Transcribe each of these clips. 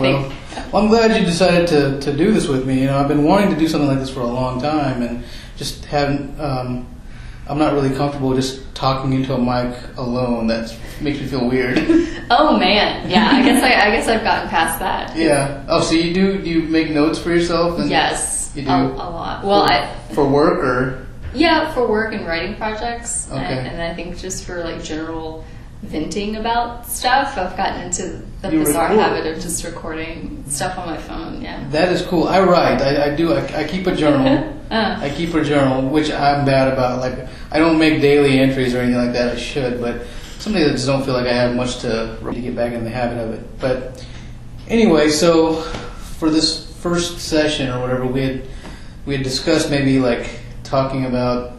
well, I'm glad you decided to do this with me. You know, I've been wanting to do something like this for a long time, and just haven't. I'm not really comfortable just talking into a mic alone. That makes me feel weird. Oh man, yeah. I guess I've gotten past that. Yeah. Oh, so you do? Do you make notes for yourself? And yes, you do a lot. Well, for work or? Yeah, for work and writing projects, okay. and I think just for like general venting about stuff, I've gotten into the bizarre habit of just recording stuff on my phone. Yeah, that is cool. I write. I do. I keep a journal. I keep a journal, which I'm bad about. Like, I don't make daily entries or anything like that. I should, but something that just don't feel like I have much to get back in the habit of it. But anyway, so for this first session or whatever, we had discussed maybe like talking about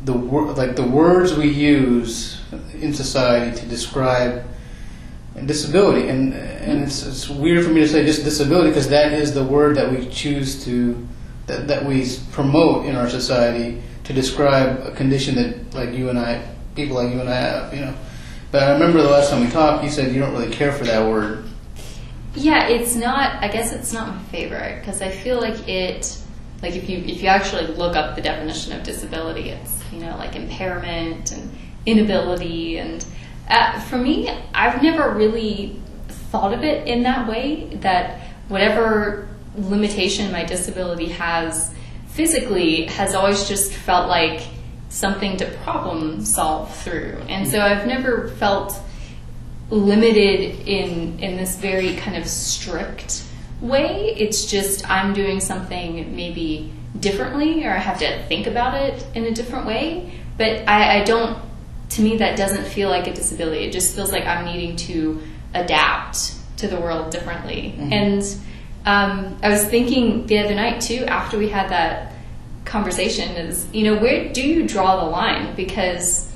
the words we use in society to describe disability, and it's weird for me to say just disability because that is the word that we choose to that we promote in our society to describe a condition that people like you and I have, you know. But I remember the last time we talked, you said you don't really care for that word. Yeah, it's not. I guess it's not my favorite because I feel like it. Like if you actually look up the definition of disability, it's, you know, like impairment and inability, and for me, I've never really thought of it in that way, that whatever limitation my disability has physically has always just felt like something to problem solve through. And so I've never felt limited in this very kind of strict way. It's just I'm doing something maybe differently, or I have to think about it in a different way. But I don't, to me that doesn't feel like a disability. It just feels like I'm needing to adapt to the world differently. Mm-hmm. And I was thinking the other night too, after we had that conversation, is, you know, where do you draw the line? Because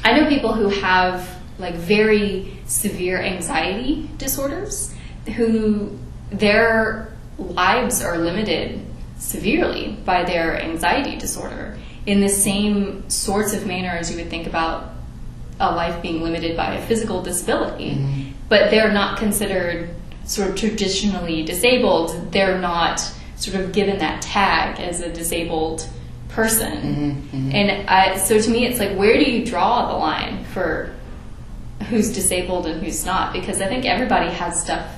I know people who have like very severe anxiety disorders who their lives are limited severely by their anxiety disorder in the same sorts of manner as you would think about a life being limited by a physical disability. Mm-hmm. But they're not considered sort of traditionally disabled. They're not sort of given that tag as a disabled person. Mm-hmm. Mm-hmm. And so to me it's like, where do you draw the line for who's disabled and who's not? Because I think everybody has stuff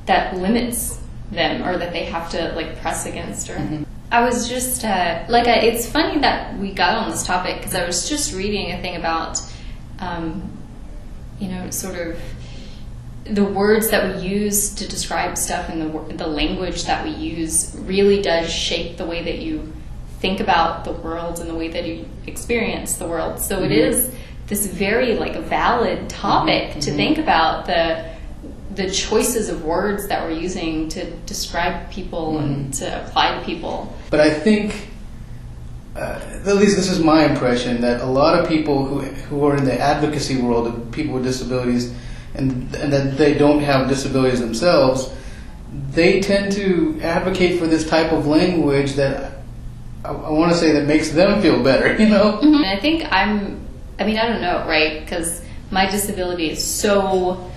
that limits them or that they have to like press against. Or mm-hmm. I was just it's funny that we got on this topic because I was just reading a thing about you know, sort of the words that we use to describe stuff, and the language that we use really does shape the way that you think about the world and the way that you experience the world. So mm-hmm. It is this very like valid topic mm-hmm. to think about the choices of words that we're using to describe people mm-hmm. and to apply to people. But I think, at least this is my impression, that a lot of people who are in the advocacy world of people with disabilities and that they don't have disabilities themselves, they tend to advocate for this type of language that I want to say that makes them feel better, you know? Mm-hmm. And I think I don't know, right? Because my disability is so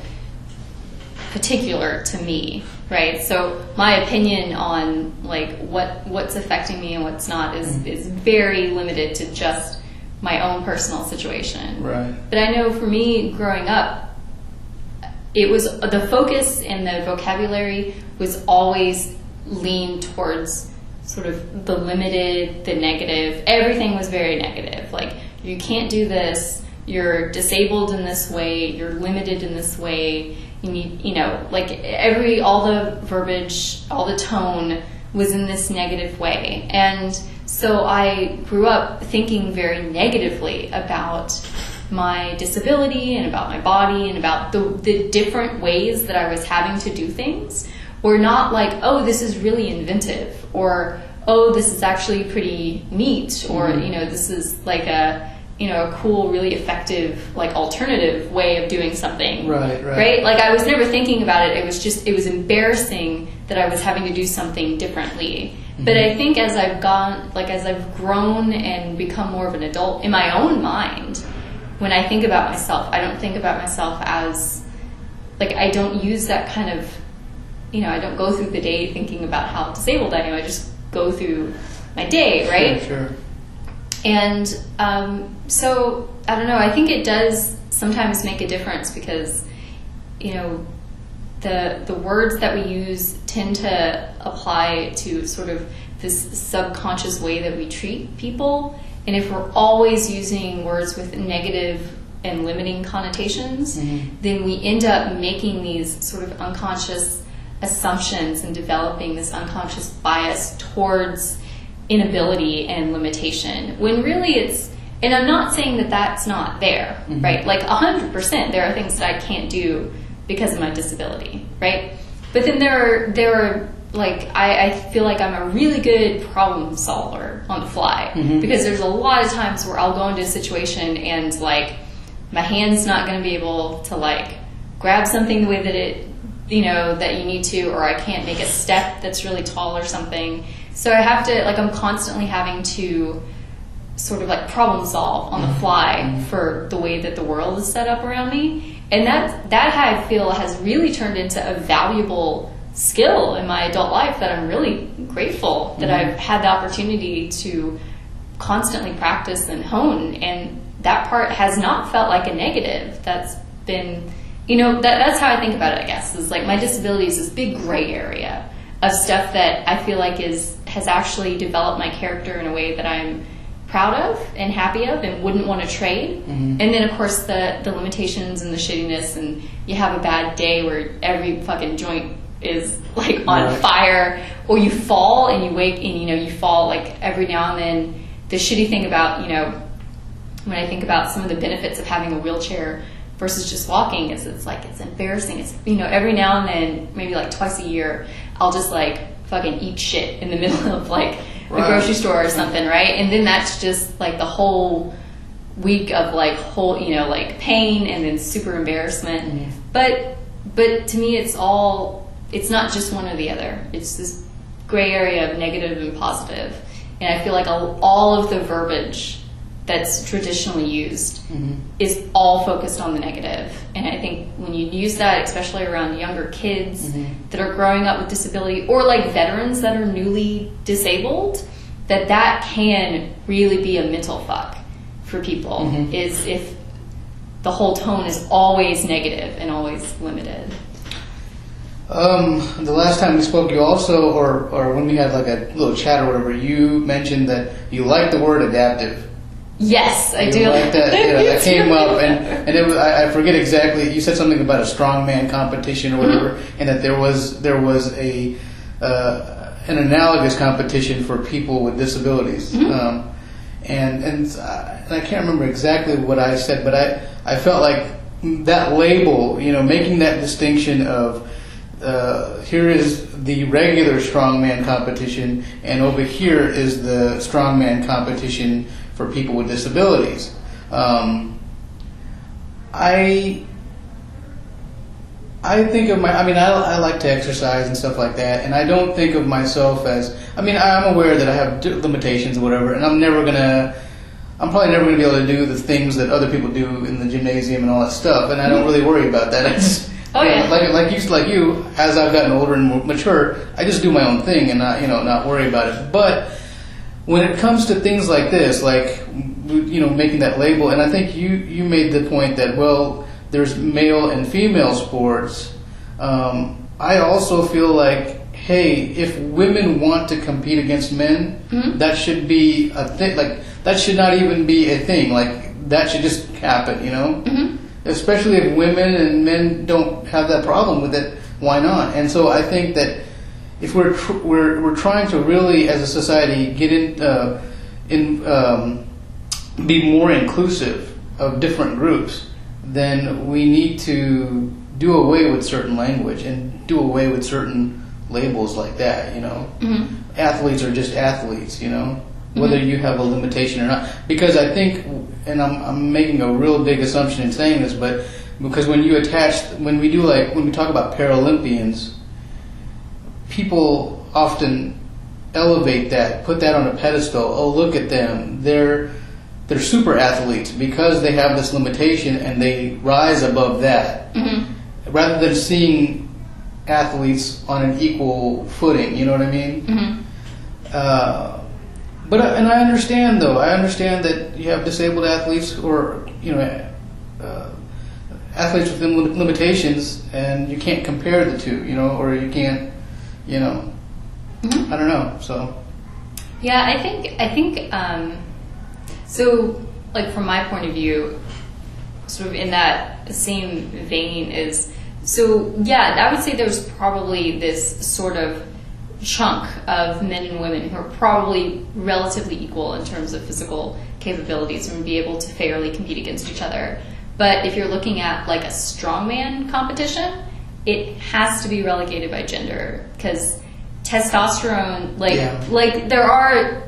particular to me, right? So my opinion on like what's affecting me and what's not is very limited to just my own personal situation. Right. But I know for me growing up, it was the focus and the vocabulary was always leaned towards sort of the limited, the negative. Everything was very negative. Like, you can't do this, you're disabled in this way, you're limited in this way, you need, you know, like all the verbiage, all the tone was in this negative way. And so I grew up thinking very negatively about my disability and about my body and about the different ways that I was having to do things were not like, oh, this is really inventive, or oh, this is actually pretty neat, or you know, this is like a cool, really effective, like alternative way of doing something. Right? Like I was never thinking about it. It was embarrassing that I was having to do something differently. Mm-hmm. But I think as I've grown and become more of an adult in my own mind, when I think about myself, I don't think about myself as like, I don't use that kind of, I don't go through the day thinking about how disabled I am. I just go through my day, right? Sure. And so, I don't know, I think it does sometimes make a difference because, the words that we use tend to apply to sort of this subconscious way that we treat people. And if we're always using words with negative and limiting connotations, then we end up making these sort of unconscious assumptions and developing this unconscious bias towards inability and limitation, when really it's, and I'm not saying that that's not there, right? Like 100%, there are things that I can't do because of my disability, right? But then there are like, I feel like I'm a really good problem solver on the fly, because there's a lot of times where I'll go into a situation and like my hand's not going to be able to like grab something the way that it, that you need to, or I can't make a step that's really tall or something. So I have to, like, I'm constantly having to sort of like problem solve on the fly for the way that the world is set up around me. And that I feel has really turned into a valuable skill in my adult life that I'm really grateful that I've had the opportunity to constantly practice and hone. And that part has not felt like a negative. That's been, that's how I think about it, I guess, is like my disability is this big gray area of stuff that I feel like has actually developed my character in a way that I'm proud of and happy of and wouldn't want to trade. And then of course the limitations and the shittiness, and you have a bad day where every fucking joint is like on fire, or you fall and you wake and you fall like every now and then. The shitty thing about, when I think about some of the benefits of having a wheelchair versus just walking, is it's embarrassing. It's, every now and then, maybe like twice a year, I'll just like fucking eat shit in the middle of like the grocery store or something, right? And then that's just like the whole week of like like pain and then super embarrassment. But to me, it's not just one or the other. It's this gray area of negative and positive. And I feel like all of the verbiage that's traditionally used is all focused on the negative. And I think when you use that, especially around younger kids that are growing up with disability, or like veterans that are newly disabled, that can really be a mental fuck for people, is if the whole tone is always negative and always limited. The last time we spoke, you also, or when we had like a little chat or whatever, you mentioned that you like the word adaptive. Yes, I do. Like that, that came up, and it was, I forget exactly. You said something about a strongman competition or whatever, and that there was an analogous competition for people with disabilities. And I can't remember exactly what I said, but I felt like that label, making that distinction of here is the regular strongman competition, and over here is the strongman competition for people with disabilities. I think of I like to exercise and stuff like that, and I don't think of myself as, I'm aware that I have limitations or whatever, and I'm probably never going to be able to do the things that other people do in the gymnasium and all that stuff, and I don't really worry about that. Like you, as I've gotten older and more mature, I just do my own thing and not worry about it. But when it comes to things like this, like making that label, and I think you made the point that, well, there's male and female sports. I also feel like, hey, if women want to compete against men, that should be a thing. Like, that should not even be a thing. Like, that should just happen, Especially if women and men don't have that problem with it, why not? And so I think that if we're trying to really, as a society, get be more inclusive of different groups, then we need to do away with certain language and do away with certain labels like that. Athletes are just athletes, whether you have a limitation or not. Because I think, and I'm making a real big assumption in saying this, but because when we talk about Paralympians, people often elevate that, put that on a pedestal. Oh, look at them. They're super athletes because they have this limitation and they rise above that. rather than seeing athletes on an equal footing. You know what I mean? Mm-hmm. But and I understand though. I understand that you have disabled athletes or athletes with limitations, and you can't compare the two. Or you can't. Mm-hmm. I don't know. So. Yeah, I think. So, like from my point of view, sort of in that same vein is. So yeah, I would say there's probably this sort of chunk of men and women who are probably relatively equal in terms of physical capabilities and would be able to fairly compete against each other. But if you're looking at like a strongman competition, it has to be relegated by gender because testosterone, like there are,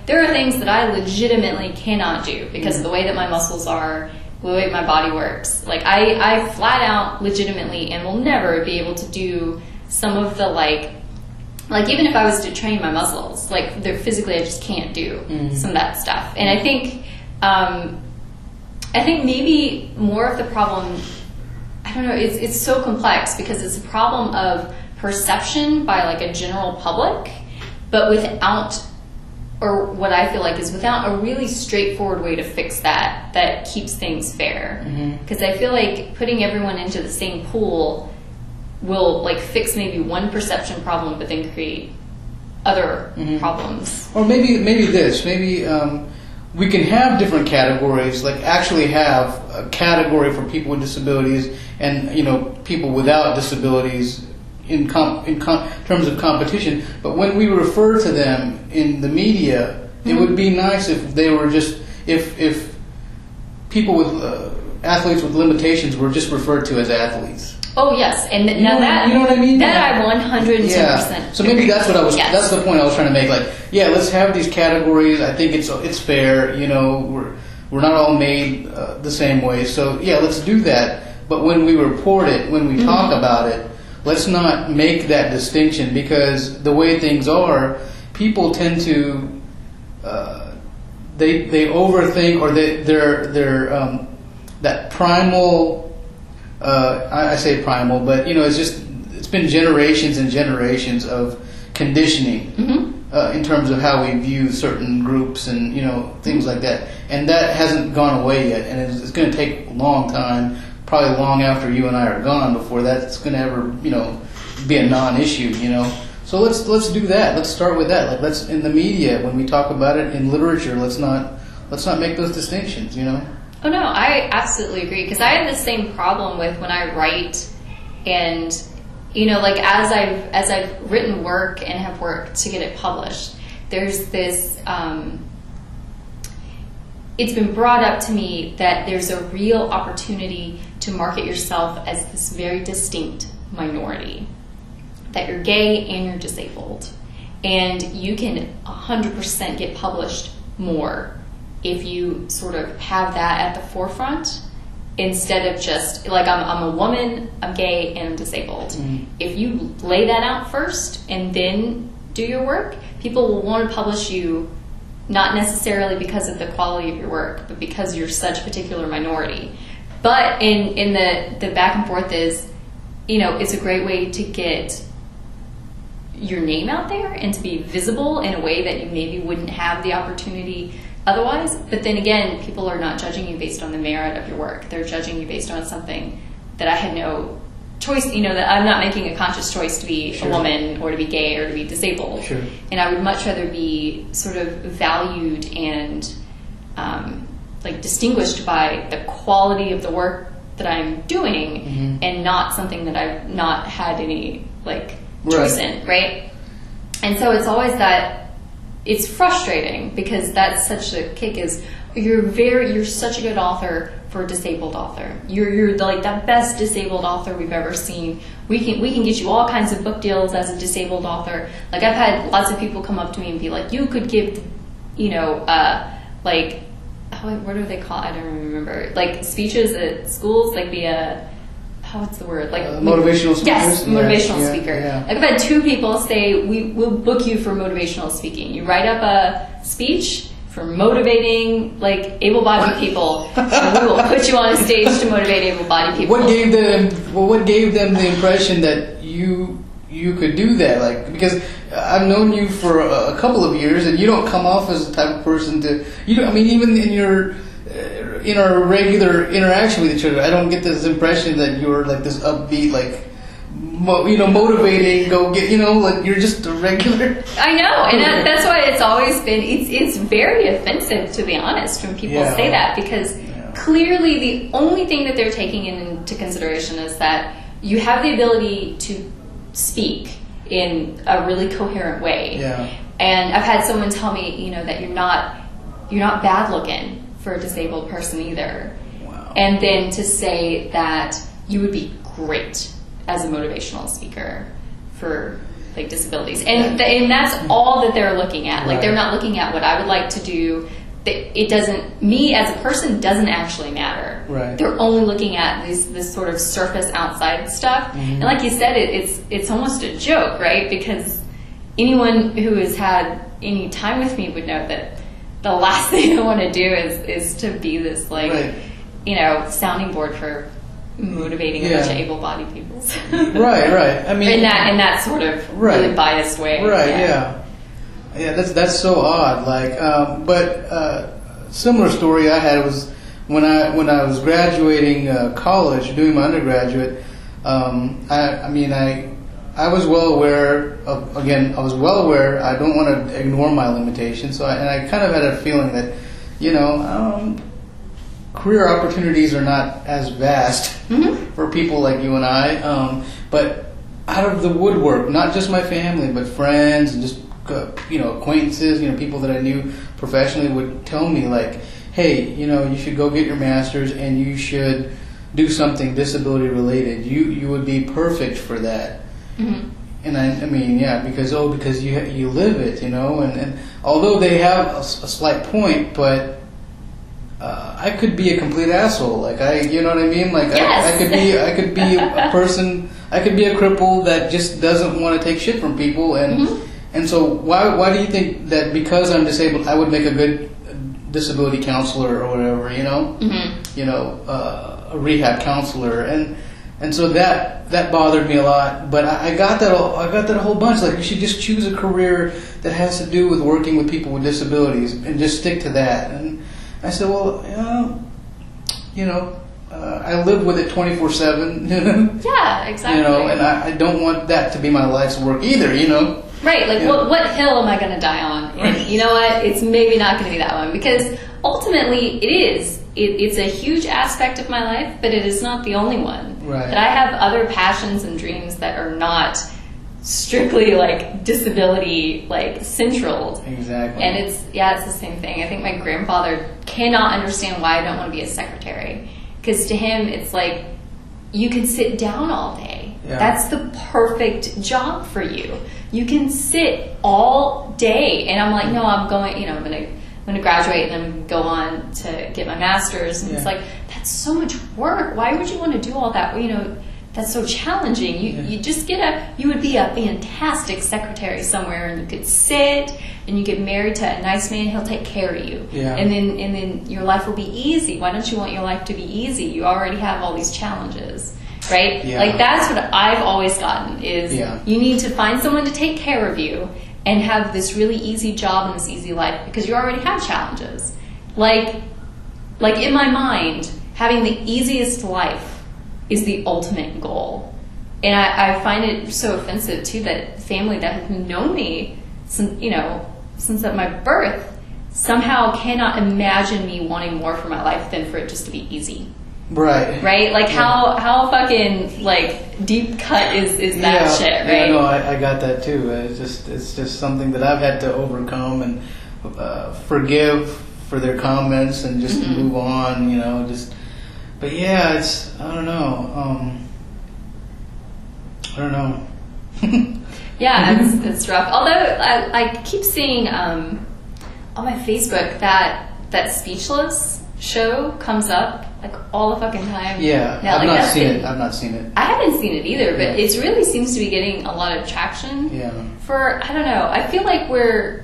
there are things that I legitimately cannot do because of the way that my muscles are, the way my body works. Like I flat out legitimately and will never be able to do some of the like even if I was to train my muscles, like they're physically I just can't do some of that stuff. And I think maybe more of the problem, I don't know, it's so complex because it's a problem of perception by like a general public, but without, or what I feel like is without a really straightforward way to fix that keeps things fair. Because I feel like putting everyone into the same pool will like fix maybe one perception problem, but then create other problems. Or maybe we can have different categories, like actually have a category for people with disabilities and people without disabilities in terms of competition. But when we refer to them in the media, it would be nice if they were just if people with athletes with limitations were just referred to as athletes. Oh yes, and now that you know what I mean. That I 110%. Yeah. So maybe that's what I was. Yes. That's the point I was trying to make. Like, yeah, let's have these categories. I think it's fair. We're not all made the same way. So yeah, let's do that. But when we report it, when we talk about it, let's not make that distinction because the way things are, people tend to they overthink or they're that primal. I say primal, but it's been generations and generations of conditioning in terms of how we view certain groups and things like that, and that hasn't gone away yet, and it's going to take a long time, probably long after you and I are gone, before that's going to ever be a non-issue. So let's do that. Let's start with that. Like let's in the media when we talk about it in literature, let's not make those distinctions. Oh no, I absolutely agree because I have the same problem with when I write, and like as I've written work and have worked to get it published, there's this. It's been brought up to me that there's a real opportunity to market yourself as this very distinct minority, that you're gay and you're disabled, and you can 100% get published more if you sort of have that at the forefront instead of just like I'm a woman, I'm gay, and I'm disabled. If you lay that out first and then do your work, people will want to publish you not necessarily because of the quality of your work, but because you're such a particular minority. But in the back and forth is, it's a great way to get your name out there and to be visible in a way that you maybe wouldn't have the opportunity otherwise. But then again, people are not judging you based on the merit of your work. They're judging you based on something that I had no choice, that I'm not making a conscious choice to be a woman or to be gay or to be disabled. Sure. And I would much rather be sort of valued and distinguished by the quality of the work that I'm doing and not something that I've not had any choice in, right? And so it's always that. It's frustrating because that's such a kick is you're such a good author for a disabled author. You're the best disabled author we've ever seen. We can get you all kinds of book deals as a disabled author. Like I've had lots of people come up to me and be like, you could give, what do they call? I don't remember. Like speeches at schools, like the what's the word? Motivational speakers? Yes, motivational speaker. Yeah. Like I've had 2 people say, we'll book you for motivational speaking. You write up a speech for motivating like able-bodied people. And we will put you on a stage to motivate able-bodied people. What gave them the impression that you could do that? Like, because I've known you for a couple of years, and you don't come off as the type of person to, I mean, even in our regular interaction with each other, I don't get this impression that you're like this upbeat, like, motivating, go get, like you're just a regular. I know, and that's why it's always been, it's very offensive, to be honest, when people say that, because clearly the only thing that they're taking into consideration is that you have the ability to speak in a really coherent way. Yeah. And I've had someone tell me, that you're not bad looking for a disabled person either. Wow. And then to say that you would be great as a motivational speaker for like disabilities, and that's all that they're looking at. Like, they're not looking at what I would like to do. It doesn't, me as a person doesn't actually matter. Right. They're only looking at this sort of surface outside stuff. Mm-hmm. And like you said, it's almost a joke, right? Because anyone who has had any time with me would know that the last thing I want to do is to be this like, sounding board for motivating a bunch of able-bodied people. Right. I mean, in that sort of really biased way. Right. Yeah. That's so odd. Like, but similar story I had was when I was graduating college, doing my undergraduate. I was well aware of. Again, I was well aware. I don't want to ignore my limitations. So, I kind of had a feeling that, career opportunities are not as vast for people like you and I. But out of the woodwork, not just my family, but friends and just acquaintances, people that I knew professionally would tell me like, hey, you should go get your master's and you should do something disability related. You would be perfect for that. Mm-hmm. And I mean, because you live it, and although they have a slight point, but I could be a complete asshole. Like you know what I mean? Like yes. I could be a person. I could be a cripple that just doesn't want to take shit from people. And so why do you think that because I'm disabled, I would make a good disability counselor or whatever? A rehab counselor, and so that bothered me a lot. But I got that a whole bunch. Like, you should just choose a career that has to do with working with people with disabilities and just stick to that. And I said, well, I live with it 24/7. Yeah, exactly. And I don't want that to be my life's work either. Right. Like, what hill am I going to die on? And you know what? It's maybe not going to be that one, because ultimately it is. It's a huge aspect of my life, but it is not the only one. Right. That I have other passions and dreams that are not strictly like disability central. Exactly. And it's the same thing. I think my grandfather cannot understand why I don't want to be a secretary, because to him it's like, you can sit down all day. Yeah. That's the perfect job for you. You can sit all day. And I'm like, no, I'm going, I'm going to graduate and then go on to get my master's. And it's like, that's so much work. Why would you want to do all that? That's so challenging. You just you would be a fantastic secretary somewhere, and you could sit and you get married to a nice man, he'll take care of you. Yeah. And then your life will be easy. Why don't you want your life to be easy? You already have all these challenges. Right? Yeah. Like, that's what I've always gotten is you need to find someone to take care of you and have this really easy job and this easy life, because you already have challenges. Like in my mind, having the easiest life is the ultimate goal. And I find it so offensive too that family that has known me since at my birth somehow cannot imagine me wanting more for my life than for it just to be easy. Right? Like, how fucking deep cut is that shit, right? Yeah, no, I got that too. It's just something that I've had to overcome and forgive for their comments and just move on, but it's, I don't know. Yeah, it's rough. Although I keep seeing on my Facebook that Speechless show comes up all the fucking time. Yeah, now, I've not seen it. I haven't seen it either, but it really seems to be getting a lot of traction. Yeah. For, I don't know, I feel like we're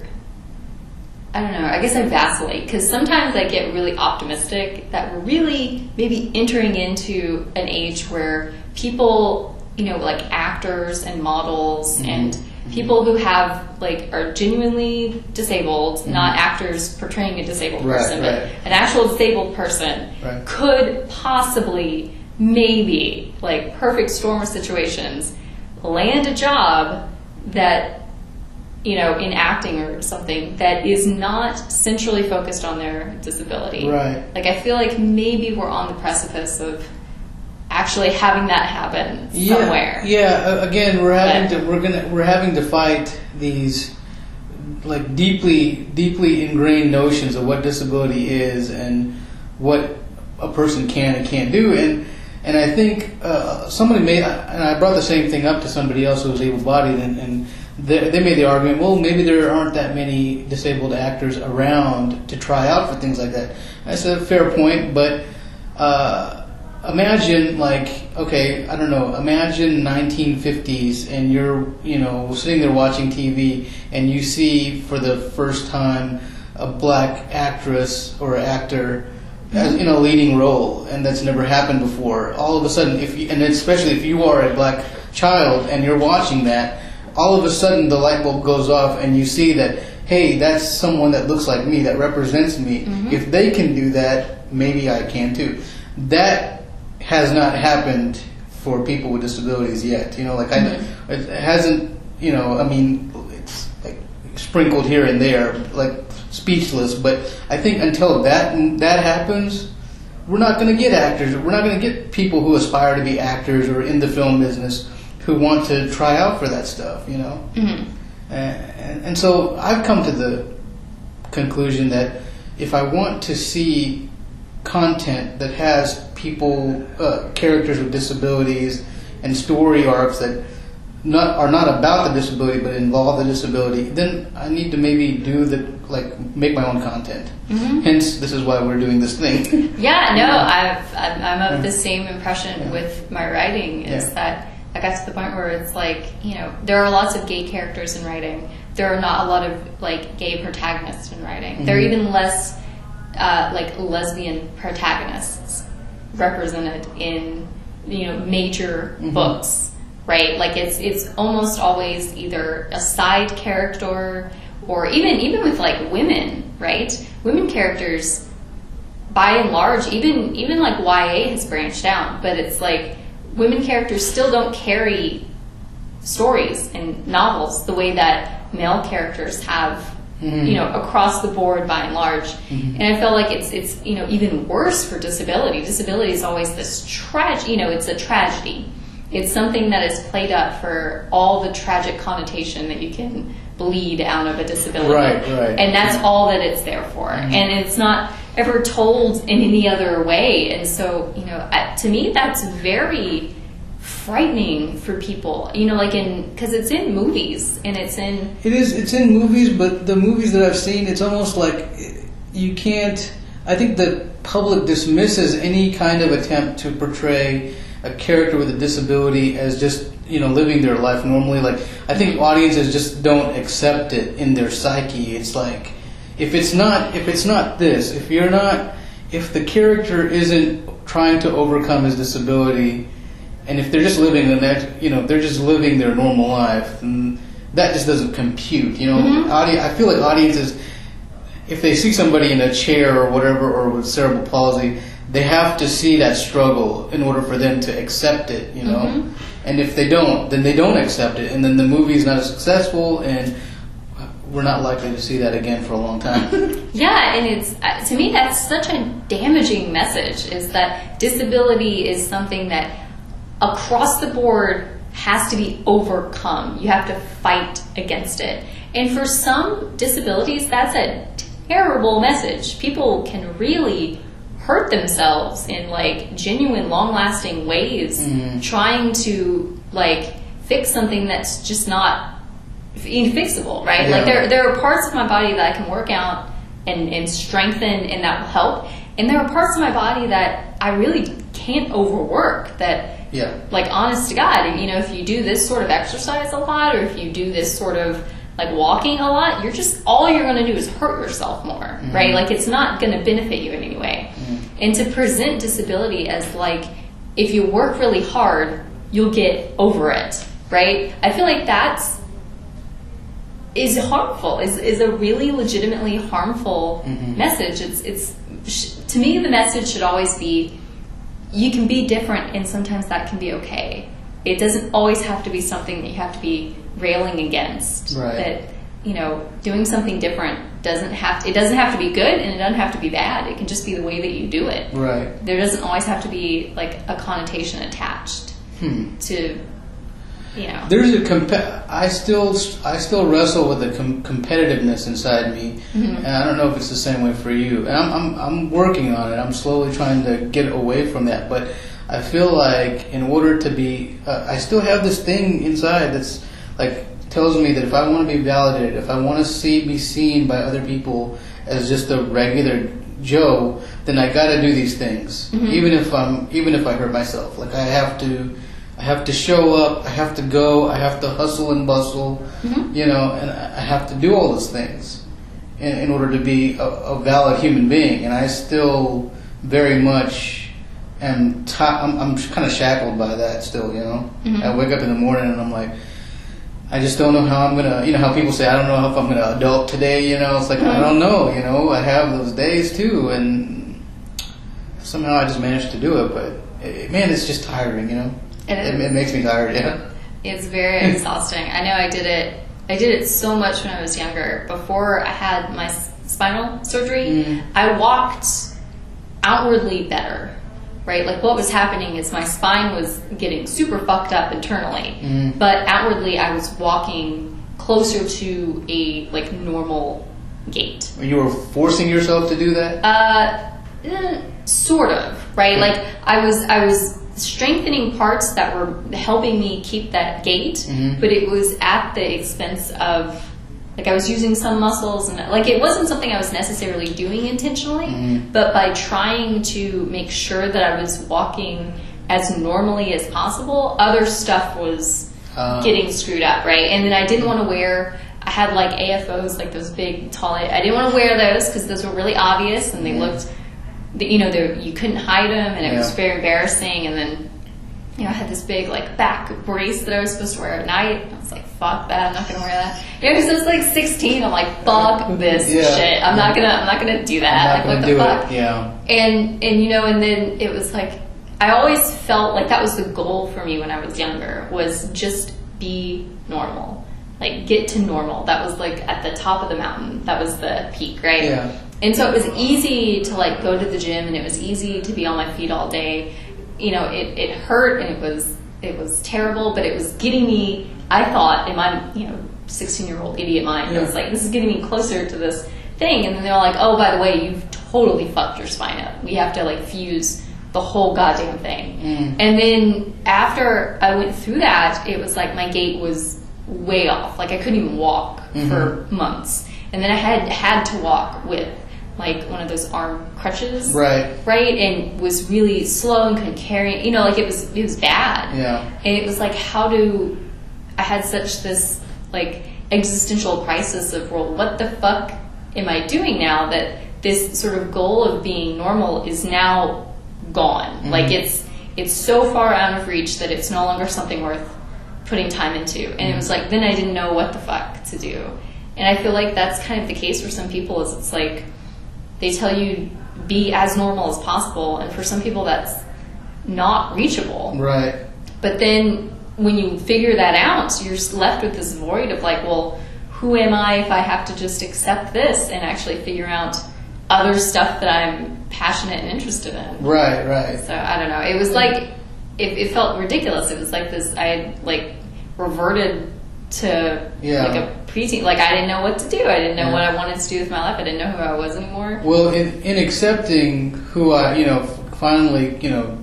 I don't know, I guess I vacillate, because sometimes I get really optimistic that we're really maybe entering into an age where people, you know, like actors and models and people who have, like, are genuinely disabled, not actors portraying a disabled person, but an actual disabled person could possibly, maybe, like, perfect storm of situations, land a job that, you know, in acting or something that is not centrally focused on their disability. Like, I feel like maybe we're on the precipice of actually having that happen somewhere. Again, we're having to fight these, like, deeply ingrained notions of what disability is and what a person can and can't do. And I think somebody made, and I brought the same thing up to somebody else who was able-bodied, and they made the argument, well, maybe there aren't that many disabled actors around to try out for things like that. That's a fair point, but imagine, like, okay, I don't know, imagine 1950s and you're, you know, sitting there watching TV and you see for the first time a black actress or actor in a leading role, and that's never happened before. All of a sudden, and especially if you are a black child and you're watching that, all of a sudden the light bulb goes off and you see that, hey, that's someone that looks like me, that represents me. If they can do that, maybe I can too. That has not happened for people with disabilities yet. You know, like, it hasn't, you know, I mean, it's like sprinkled here and there, like speechless, but I think until that happens, we're not going to get actors. We're not going to get people who aspire to be actors or in the film business who want to try out for that stuff, you know? And so I've come to the conclusion that if I want to see content that has people, characters with disabilities and story arcs that are not about the disability but involve the disability, then I need to maybe make my own content. Hence, this is why we're doing this thing. I'm of the same impression with my writing, is that I got to the point where it's like, you know, there are lots of gay characters in writing. There are not a lot of, like, gay protagonists in writing. There are even less like lesbian protagonists represented in, you know, major books, right? Like, it's almost always either a side character, or even with, like, women, right? Women characters, by and large, even like YA has branched out, but it's like women characters still don't carry stories in novels the way that male characters have. You know, across the board by and large. And I feel like it's you know, even worse for disability. Disability is always this you know, it's a tragedy. It's something that is played up for all the tragic connotation that you can bleed out of a disability. And that's all that it's there for. And it's not ever told in any other way. And so, you know, to me, that's very frightening for people, you know, like, because it's in movies and it's in movies, but the movies that I've seen, it's almost like you can't, I think the public dismisses any kind of attempt to portray a character with a disability as just, you know, living their life normally. Like, I think audiences just don't accept it in their psyche. It's like, if it's not this, if the character isn't trying to overcome his disability, and if they're just living they're just living their normal life, then that just doesn't compute. You know, I feel like audiences, if they see somebody in a chair or whatever, or with cerebral palsy, they have to see that struggle in order for them to accept it. You know, and if they don't, then they don't accept it, and then the movie is not as successful, and we're not likely to see that again for a long time. And it's, to me, that's such a damaging message, is that disability is something that across the board has to be overcome. You have to fight against it. And for some disabilities, that's a terrible message. People can really hurt themselves in, like, genuine, long-lasting ways trying to, like, fix something that's just not infixable, right? Like, there are parts of my body that I can work out and strengthen, and that will help. And there are parts of my body that I really can't overwork, that, like, honest to God, you know, if you do this sort of exercise a lot, or if you do this sort of, like walking a lot, all you're going to do is hurt yourself more, right? Like it's not going to benefit you in any way. And to present disability as like, if you work really hard, you'll get over it, right? I feel like is harmful, is a really legitimately harmful message. It's to me, the message should always be, you can be different and sometimes that can be okay. It doesn't always have to be something that you have to be railing against. Right. That, you know, doing something different doesn't have to be good and it doesn't have to be bad. It can just be the way that you do it. Right. There doesn't always have to be like a connotation attached to, you know. There's I still wrestle with the competitiveness inside me, and I don't know if it's the same way for you. And I'm working on it. I'm slowly trying to get away from that. But I feel like in order to be, I still have this thing inside that's like tells me that if I want to be validated, if I want to be seen by other people as just a regular Joe, then I got to do these things, even if I hurt myself. Like I have to show up, I have to go, I have to hustle and bustle, you know, and I have to do all those things in order to be a valid human being. And I still very much am. I'm kind of shackled by that still, you know. I wake up in the morning and I'm like, I just don't know how I'm gonna, you know, how people say, I don't know if I'm gonna adult today, you know. It's like, I don't know, you know. I have those days too, and somehow I just managed to do it. But man, it's just tiring, you know. It makes me tired, yeah. It's very exhausting. I know I did it so much when I was younger. Before I had my spinal surgery, I walked outwardly better, right? Like what was happening is my spine was getting super fucked up internally, but outwardly I was walking closer to a like normal gait. You were forcing yourself to do that? Sort of, right? Like I was strengthening parts that were helping me keep that gait, but it was at the expense of, like I was using some muscles, and like it wasn't something I was necessarily doing intentionally, but by trying to make sure that I was walking as normally as possible, other stuff was getting screwed up, right? And then I didn't want to I had like AFOs, like those big, tall, I didn't want to wear those because those were really obvious and they looked, you know, you couldn't hide them, and it was very embarrassing. And then, you know, I had this big like back brace that I was supposed to wear at night. I was like, fuck that, I'm not gonna wear that. You know, because I was like 16, I'm like, fuck this shit. I'm not gonna do that. Like, what the fuck? Yeah. And you know, and then it was like, I always felt like that was the goal for me when I was younger, was just be normal. Like get to normal. That was like at the top of the mountain. That was the peak, right? Yeah. And so it was easy to like go to the gym, and it was easy to be on my feet all day. You know, it hurt, and it was terrible, but it was getting me, I thought, in my, you know, 16-year-old idiot mind, I was like, this is getting me closer to this thing. And then they were like, oh, by the way, you've totally fucked your spine up. We have to like fuse the whole goddamn thing. And then after I went through that, it was like my gait was way off. Like I couldn't even walk for months. And then I had to walk with like one of those arm crutches, right, and was really slow and couldn't carry, you know, like it was bad. And it was like, I had such this like existential crisis of, well, what the fuck am I doing now that this sort of goal of being normal is now gone? Like it's so far out of reach that it's no longer something worth putting time into. And it was like, then I didn't know what the fuck to do. And I feel like that's kind of the case for some people, is it's like they tell you be as normal as possible, and for some people that's not reachable. Right. But then when you figure that out, you're left with this void of like, well, who am I if I have to just accept this and actually figure out other stuff that I'm passionate and interested in? Right. So I don't know. It was like, it felt ridiculous. It was like this, I had like reverted to like a preteen. Like I didn't know what to do. I didn't know what I wanted to do with my life. I didn't know who I was anymore. Well, in accepting who I, you know, finally, you know,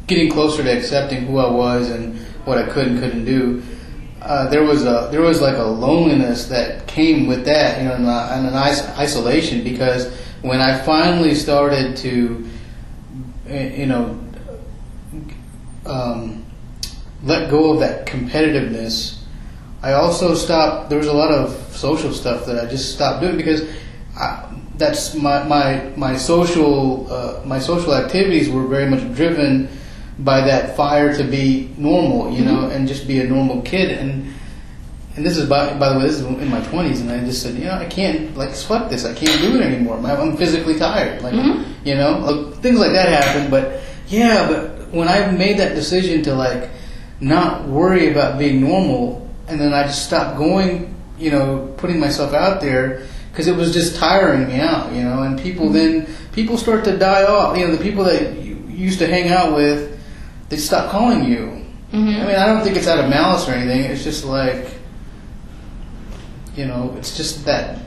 getting closer to accepting who I was and what I could and couldn't do, there was like a loneliness that came with that, you know, and an isolation, because when I finally started to, you know, let go of that competitiveness, I also stopped. There was a lot of social stuff that I just stopped doing because that's my social activities were very much driven by that fire to be normal, you know, and just be a normal kid. And this is by the way, this is in my 20s, and I just said, I can't, like, fuck this. I can't do it anymore. I'm physically tired, like, things like that happen. But when I made that decision to, like, not worry about being normal. And then I just stopped going, putting myself out there because it was just tiring me out, and people start to die off. The people that you used to hang out with, they stop calling you. I mean, I don't think it's out of malice or anything. It's just like, it's just that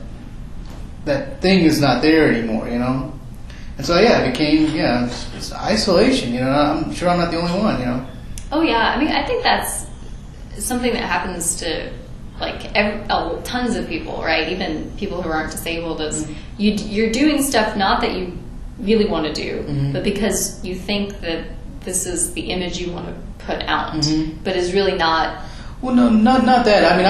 thing is not there anymore, And so, it became, it's isolation, I'm sure I'm not the only one, Oh, yeah. I mean, I think that's something that happens to like tons of people, right? Even people who aren't disabled. Is you're doing stuff not that you really want to do, but because you think that this is the image you want to put out, but is really not. Well, no, not that. I mean,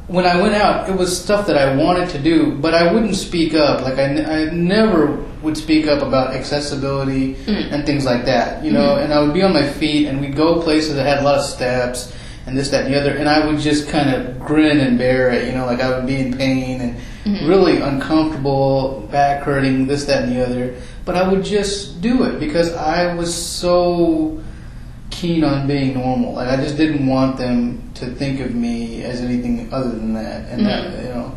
when I went out, it was stuff that I wanted to do, but I wouldn't speak up. Like I never would speak up about accessibility and things like that, And I would be on my feet, and we'd go places that had a lot of steps. And this, that, and the other, and I would just kind of grin and bear it, like I would be in pain and really uncomfortable, back hurting, this, that, and the other. But I would just do it because I was so keen on being normal. Like I just didn't want them to think of me as anything other than that, and that,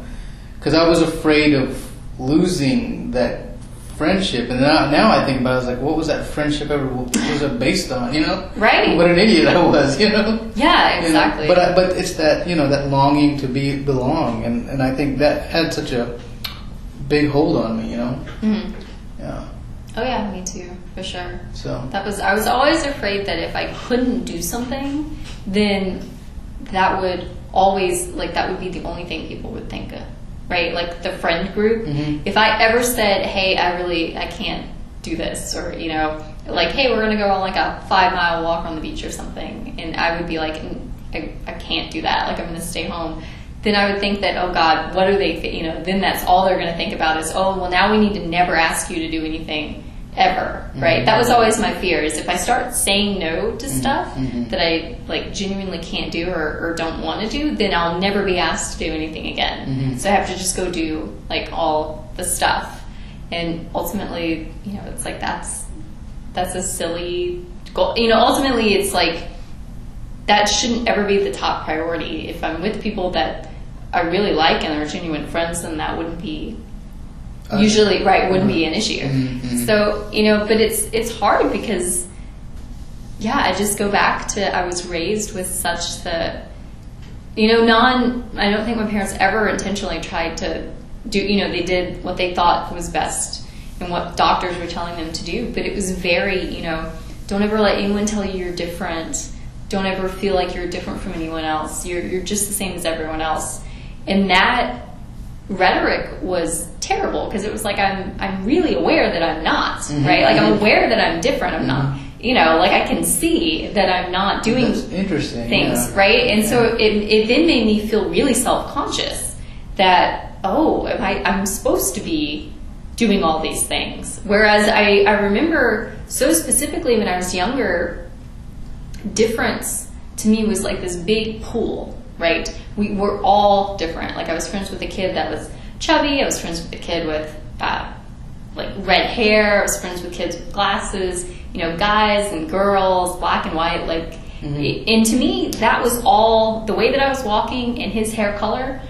because I was afraid of losing that friendship. And now I think about it, I was like, what was that friendship ever, what was it based on, Right. What an idiot I was, Yeah, exactly. But it's that, that longing to belong, and I think that had such a big hold on me, Yeah. Oh yeah, me too, for sure. So I was always afraid that if I couldn't do something, then that would always, like, that would be the only thing people would think of. Right, like the friend group. If I ever said, "Hey, I can't do this," or like, "Hey, we're gonna go on like a 5-mile walk on the beach or something," and I would be like, "I can't do that. Like, I'm gonna stay home." Then I would think that, oh God, what do they? Then that's all they're gonna think about is, oh, well, now we need to never ask you to do anything ever, right? That was always my fear, is if I start saying no to stuff that I like genuinely can't do or don't want to do, then I'll never be asked to do anything again. So I have to just go do like all the stuff, and ultimately, it's like that's a silly goal. Ultimately, it's like that shouldn't ever be the top priority. If I'm with people that I really like and are genuine friends, then that wouldn't be usually wouldn't be an issue. So but it's hard because I just go back to, I was raised with such the I don't think my parents ever intentionally tried to do, they did what they thought was best and what doctors were telling them to do, but it was very, don't ever let anyone tell you you're different, don't ever feel like you're different from anyone else, you're just the same as everyone else. And that rhetoric was terrible because it was like, I'm really aware that I'm not, right? Like I'm aware that I'm different. I'm not, like I can see that I'm not doing things, right? And so it then made me feel really self-conscious that, I'm supposed to be doing all these things. Whereas I remember so specifically when I was younger, difference to me was like this big pool, right? We were all different. Like I was friends with a kid that was chubby. I was friends with a kid with like red hair. I was friends with kids with glasses, guys and girls, black and white. Like, and to me, that was all the way that I was walking and his hair color.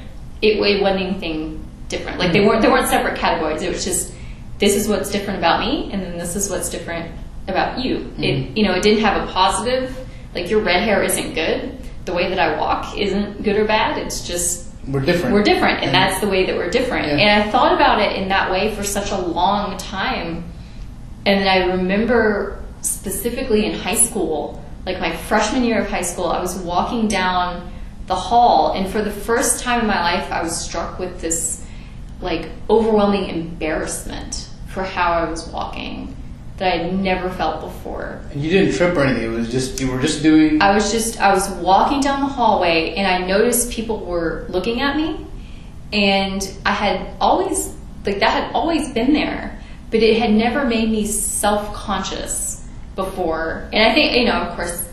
It wasn't anything different. Like there weren't separate categories. It was just, this is what's different about me, and then this is what's different about you. It didn't have a positive. Like your red hair isn't good. The way that I walk isn't good or bad. It's just we're different. We're different, and that's the way that we're different. Yeah. And I thought about it in that way for such a long time. And then I remember specifically in high school, like my freshman year of high school, I was walking down the hall, and for the first time in my life, I was struck with this like overwhelming embarrassment for how I was walking. that I had never felt before. And you didn't trip or anything. It was just, you were just doing... I was walking down the hallway, and I noticed people were looking at me, and I had always, like, that had always been there, but it had never made me self-conscious before. And I think, of course,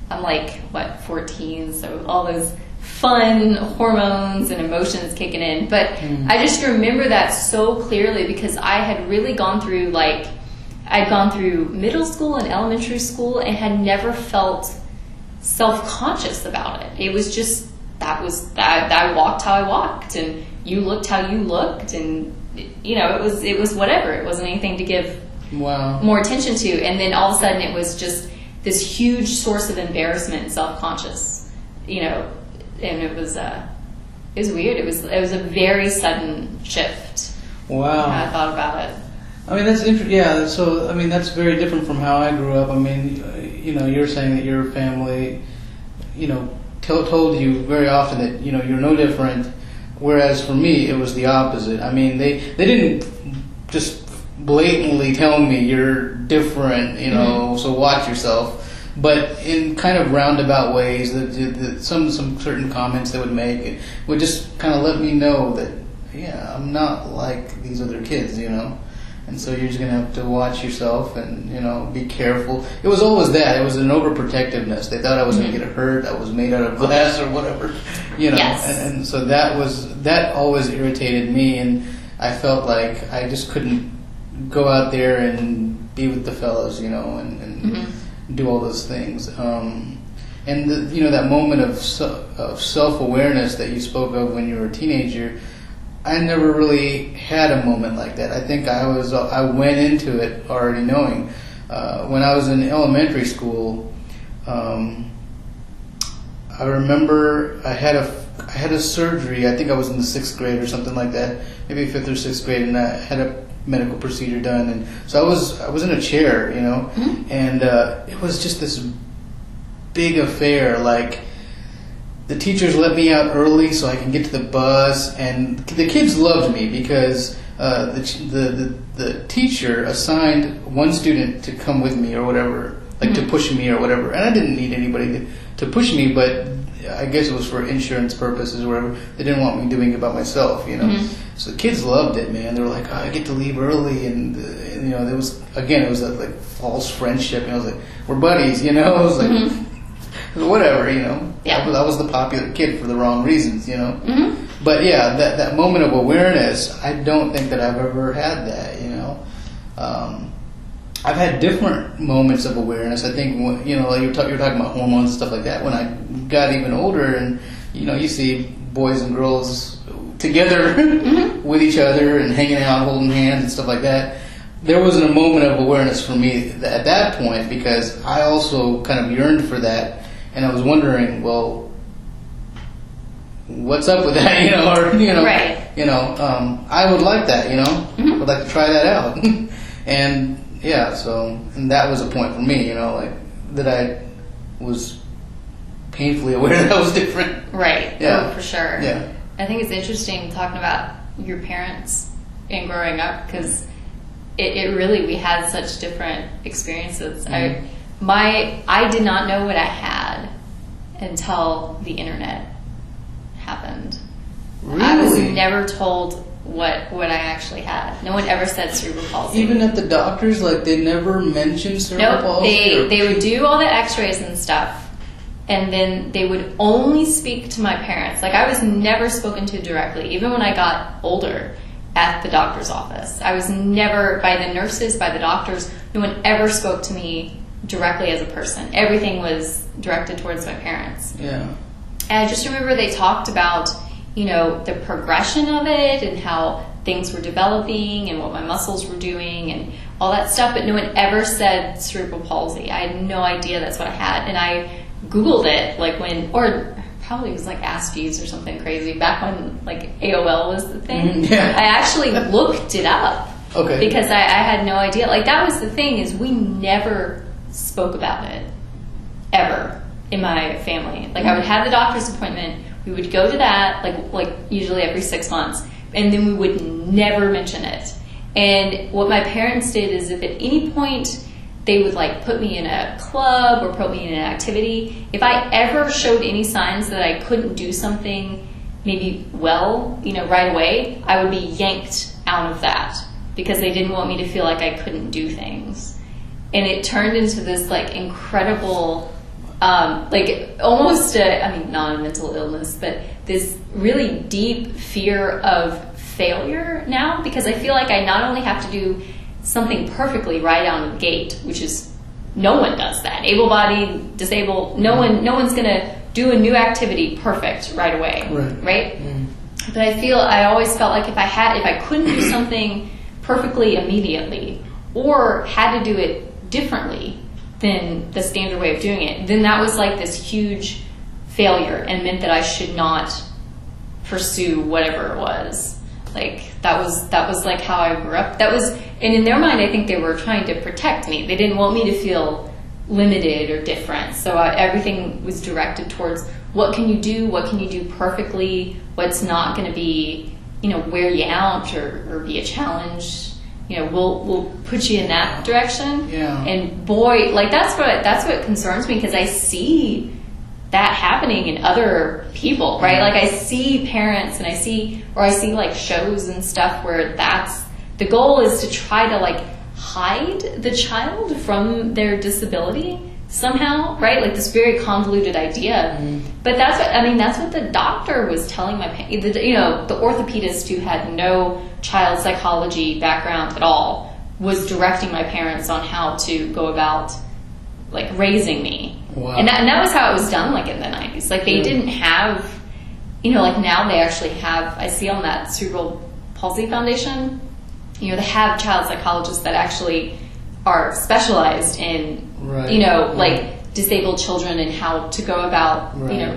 I'm like, 14, so all those fun hormones and emotions kicking in. But I just remember that so clearly because I had really gone through, I'd gone through middle school and elementary school and had never felt self-conscious about it. It was just, I walked how I walked, and you looked how you looked, and, it was whatever. It wasn't anything to give more attention to. And then all of a sudden it was just this huge source of embarrassment and self-conscious, and it was weird. It was a very sudden shift. Wow. How I thought about it. I mean, that's interesting. Yeah, so, I mean, that's very different from how I grew up. I mean, you're saying that your family, told you very often that, you're no different, whereas for me, it was the opposite. I mean, they didn't just blatantly tell me you're different, so watch yourself. But in kind of roundabout ways, that some certain comments they would make, it would just kind of let me know that, yeah, I'm not like these other kids, And so you're just going to have to watch yourself and, be careful. It was always that. It was an overprotectiveness. They thought I was going to get hurt. I was made out of glass or whatever, Yes. And so that always irritated me, and I felt like I just couldn't go out there and be with the fellows, and do all those things. And that moment of self-awareness that you spoke of when you were a teenager, I never really had a moment like that. I think I went into it already knowing. When I was in elementary school, I remember I had a surgery. I think I was in the 6th grade or something like that, maybe 5th or 6th grade, and I had a medical procedure done. And so I was in a chair, and it was just this big affair. Like, the teachers let me out early so I can get to the bus, and the kids loved me because the teacher assigned one student to come with me or whatever, to push me or whatever. And I didn't need anybody to push me, but I guess it was for insurance purposes or whatever. They didn't want me doing it by myself, So the kids loved it, man. They were like, I get to leave early, and there was, again, it was that like false friendship, and I was like, we're buddies, It was like, whatever, Yeah. I was the popular kid for the wrong reasons, But yeah, that moment of awareness, I don't think that I've ever had that, I've had different moments of awareness. I think, like you're talking about hormones and stuff like that. When I got even older, and you see boys and girls together with each other and hanging out, holding hands and stuff like that. There wasn't a moment of awareness for me at that point, because I also kind of yearned for that, and I was wondering, well, what's up with that, Right. I would like that, I would like to try that out, and yeah, and that was a point for me, that I was painfully aware that I was different. Right. Yeah. Oh, for sure. Yeah. I think it's interesting talking about your parents and growing up, because it really, we had such different experiences. I did not know what I had until the internet happened. Really? I was never told what I actually had. No one ever said cerebral palsy. Even at the doctors, they never mentioned cerebral palsy? Nope. They would do all the x-rays and stuff, and then they would only speak to my parents. I was never spoken to directly, even when I got older at the doctor's office. I was never, by the nurses, by the doctors, no one ever spoke to me directly as a person. Everything was directed towards my parents. Yeah. And I just remember they talked about, the progression of it and how things were developing and what my muscles were doing and all that stuff, but no one ever said cerebral palsy. I had no idea that's what I had. And I Googled it, or probably it was Ask-Jeeves or something crazy, back when AOL was the thing. Yeah. I actually looked it up. Okay. Because I had no idea. That was the thing, is we never spoke about it, ever, in my family. I would have the doctor's appointment, we would go to that, usually every 6 months, and then we would never mention it. And what my parents did is if at any point they would like put me in a club or put me in an activity, if I ever showed any signs that I couldn't do something maybe well, right away, I would be yanked out of that because they didn't want me to feel like I couldn't do things. And it turned into this like incredible, almost not a mental illness, but this really deep fear of failure now, because I feel like I not only have to do something perfectly right out of the gate, which is, no one does that. Able-bodied, disabled, no one's gonna do a new activity perfect right away, right? But I always felt like if I couldn't do something perfectly immediately, or had to do it differently than the standard way of doing it, then that was like this huge failure and meant that I should not pursue whatever it was. Like that was like how I grew up. And in their mind, I think they were trying to protect me. They didn't want me to feel limited or different. So everything was directed towards what can you do perfectly, what's not going to be, wear you out or be a challenge. We'll put you in that direction. Yeah. And boy, like that's what concerns me, because I see that happening in other people, right? Like I see parents and I see like shows and stuff where the goal is to try to like hide the child from their disability somehow, right? Like this very convoluted idea. But that's what the doctor was telling my the orthopedist who had no child psychology background at all was directing my parents on how to go about like raising me. Wow. And that was how it was done, like in the 90s. Like they didn't have, like now they actually have, I see on that Cerebral Palsy Foundation, they have child psychologists that actually are specialized in, like disabled children and how to go about,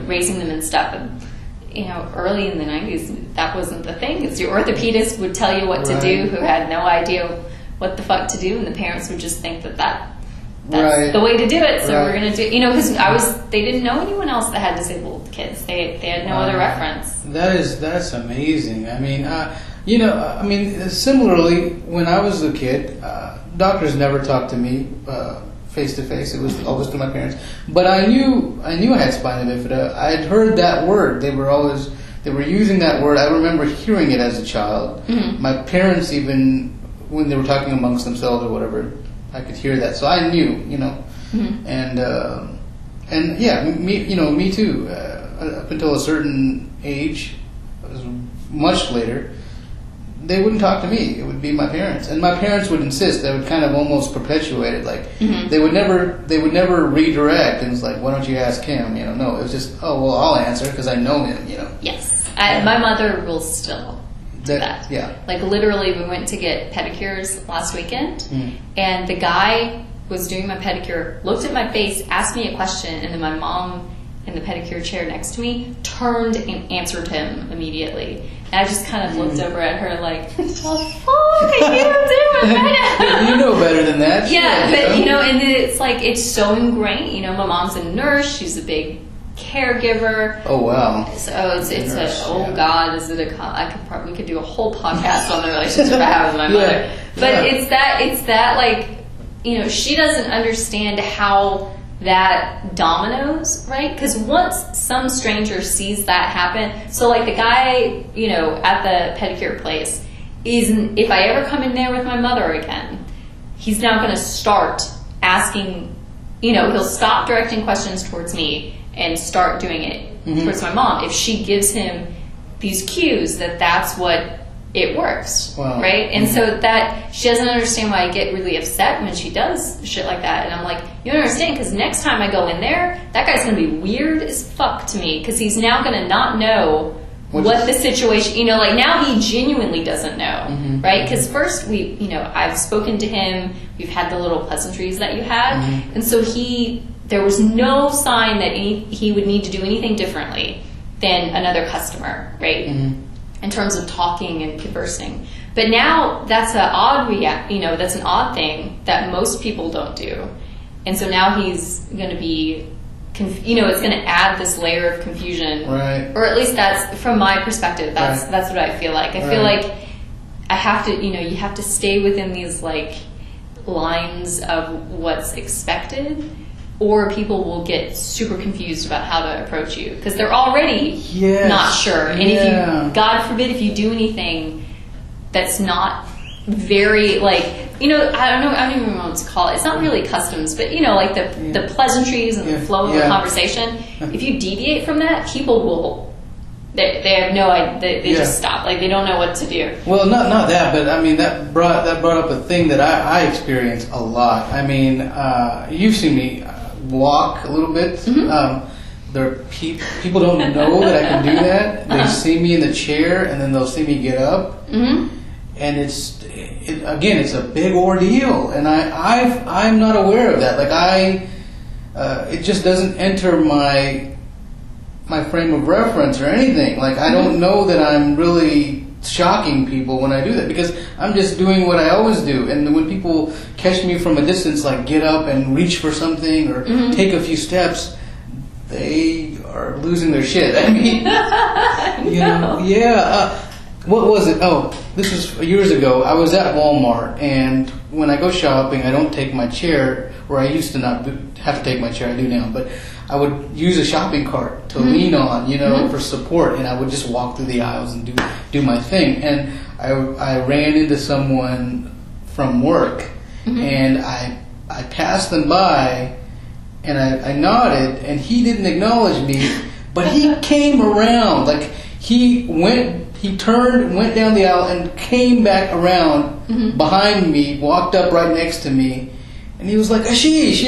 raising them and stuff. And, early in the 90s, that wasn't the thing. It's your orthopedist would tell you what to do, who had no idea what the fuck to do, and the parents would just think that's the way to do it, so we're going to do, because they didn't know anyone else that had disabled kids. They had no other reference. That's amazing. Similarly, when I was a kid, doctors never talked to me face to face. It was always to my parents. But I knew I had spina bifida. I had heard that word. They were using that word. I remember hearing it as a child. Mm-hmm. My parents, even when they were talking amongst themselves or whatever, I could hear that, so I knew, mm-hmm. and yeah, me too. Up until a certain age, it was much later, they wouldn't talk to me. It would be my parents, and my parents would insist. They would kind of almost perpetuate it, like mm-hmm. they would never redirect. And it's like, why don't you ask him? No, it was just, oh well, I'll answer because I know him. Yes, my mother will still. That. Yeah. Like literally we went to get pedicures last weekend and the guy was doing my pedicure, looked at my face, asked me a question, and then my mom in the pedicure chair next to me turned and answered him immediately. And I just kind of looked over at her like, what the fuck are you doing right now? You know better than that. Yeah, but and it's like, it's so ingrained. My mom's a nurse, she's a big caregiver. Oh wow! So God, we could do a whole podcast on the relationship I have with my mother. But it's that like she doesn't understand how that dominoes, right? Because once some stranger sees that happen, so like the guy at the pedicure place if I ever come in there with my mother again, he's now going to start asking. He'll stop directing questions towards me and start doing it towards my mom if she gives him these cues that's what it works. Wow. Right? And so that she doesn't understand why I get really upset when she does shit like that. And I'm like, you don't understand, because next time I go in there, that guy's going to be weird as fuck to me, because he's now going to not know what the situation, like now he genuinely doesn't know, right? Because first I've spoken to him, we've had the little pleasantries that you had, and so there was no sign that he would need to do anything differently than another customer, right? In terms of talking and conversing. But now that's an odd that's an odd thing that most people don't do. And so now he's going to be, it's going to add this layer of confusion. Right. Or at least that's, from my perspective, that's what I feel like. I feel like I have to, you have to stay within these like lines of what's expected, or people will get super confused about how to approach you because they're already not sure. And if you, God forbid, if you do anything that's not very like, I don't even know what to call it. It's not really customs, but like the pleasantries and the flow of the conversation. If you deviate from that, people will. They have no idea. They just stop. Like they don't know what to do. Well, not that, but I mean that brought up a thing that I experience a lot. I mean, you've seen me walk a little bit. There are people don't know that I can do that. They see me in the chair, and then they'll see me get up, and it's a big ordeal, and I'm not aware of that. Like it just doesn't enter my frame of reference or anything. Like I don't know that I'm really shocking people when I do that because I'm just doing what I always do. And when people catch me from a distance, like get up and reach for something or take a few steps, they are losing their shit. I mean, what was it? Oh, this was years ago. I was at Walmart, and when I go shopping, I don't take my chair, where I used to not have to take my chair. I do now, but I would use a shopping cart to lean on, for support, and I would just walk through the aisles and do my thing. And I ran into someone from work, and I passed them by, and I nodded, and he didn't acknowledge me, but he came around, like he turned, went down the aisle, and came back around behind me, walked up right next to me. And he was like, Ashish,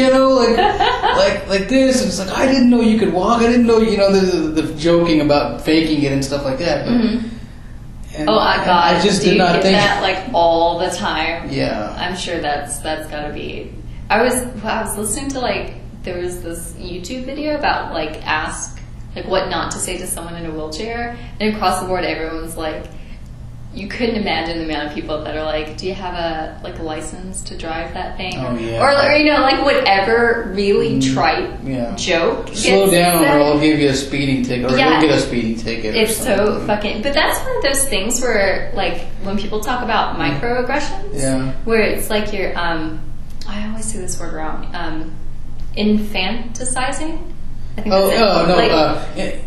like this. And it's like, I didn't know you could walk. I didn't know, the joking about faking it and stuff like that. But, and, I just did not think that like all the time. Yeah. I'm sure that's got to be. I was listening to like, there was this YouTube video about like what not to say to someone in a wheelchair. And across the board, everyone's like, you couldn't imagine the amount of people that are like, do you have a license to drive that thing? Oh, yeah. Or whatever really trite joke. Slow down or I'll give you a speeding ticket. Or you'll get a speeding ticket. It's so fucking... But that's one of those things where, like, when people talk about microaggressions, where it's like you're... I always say this word wrong. Infanticizing? I think that's it.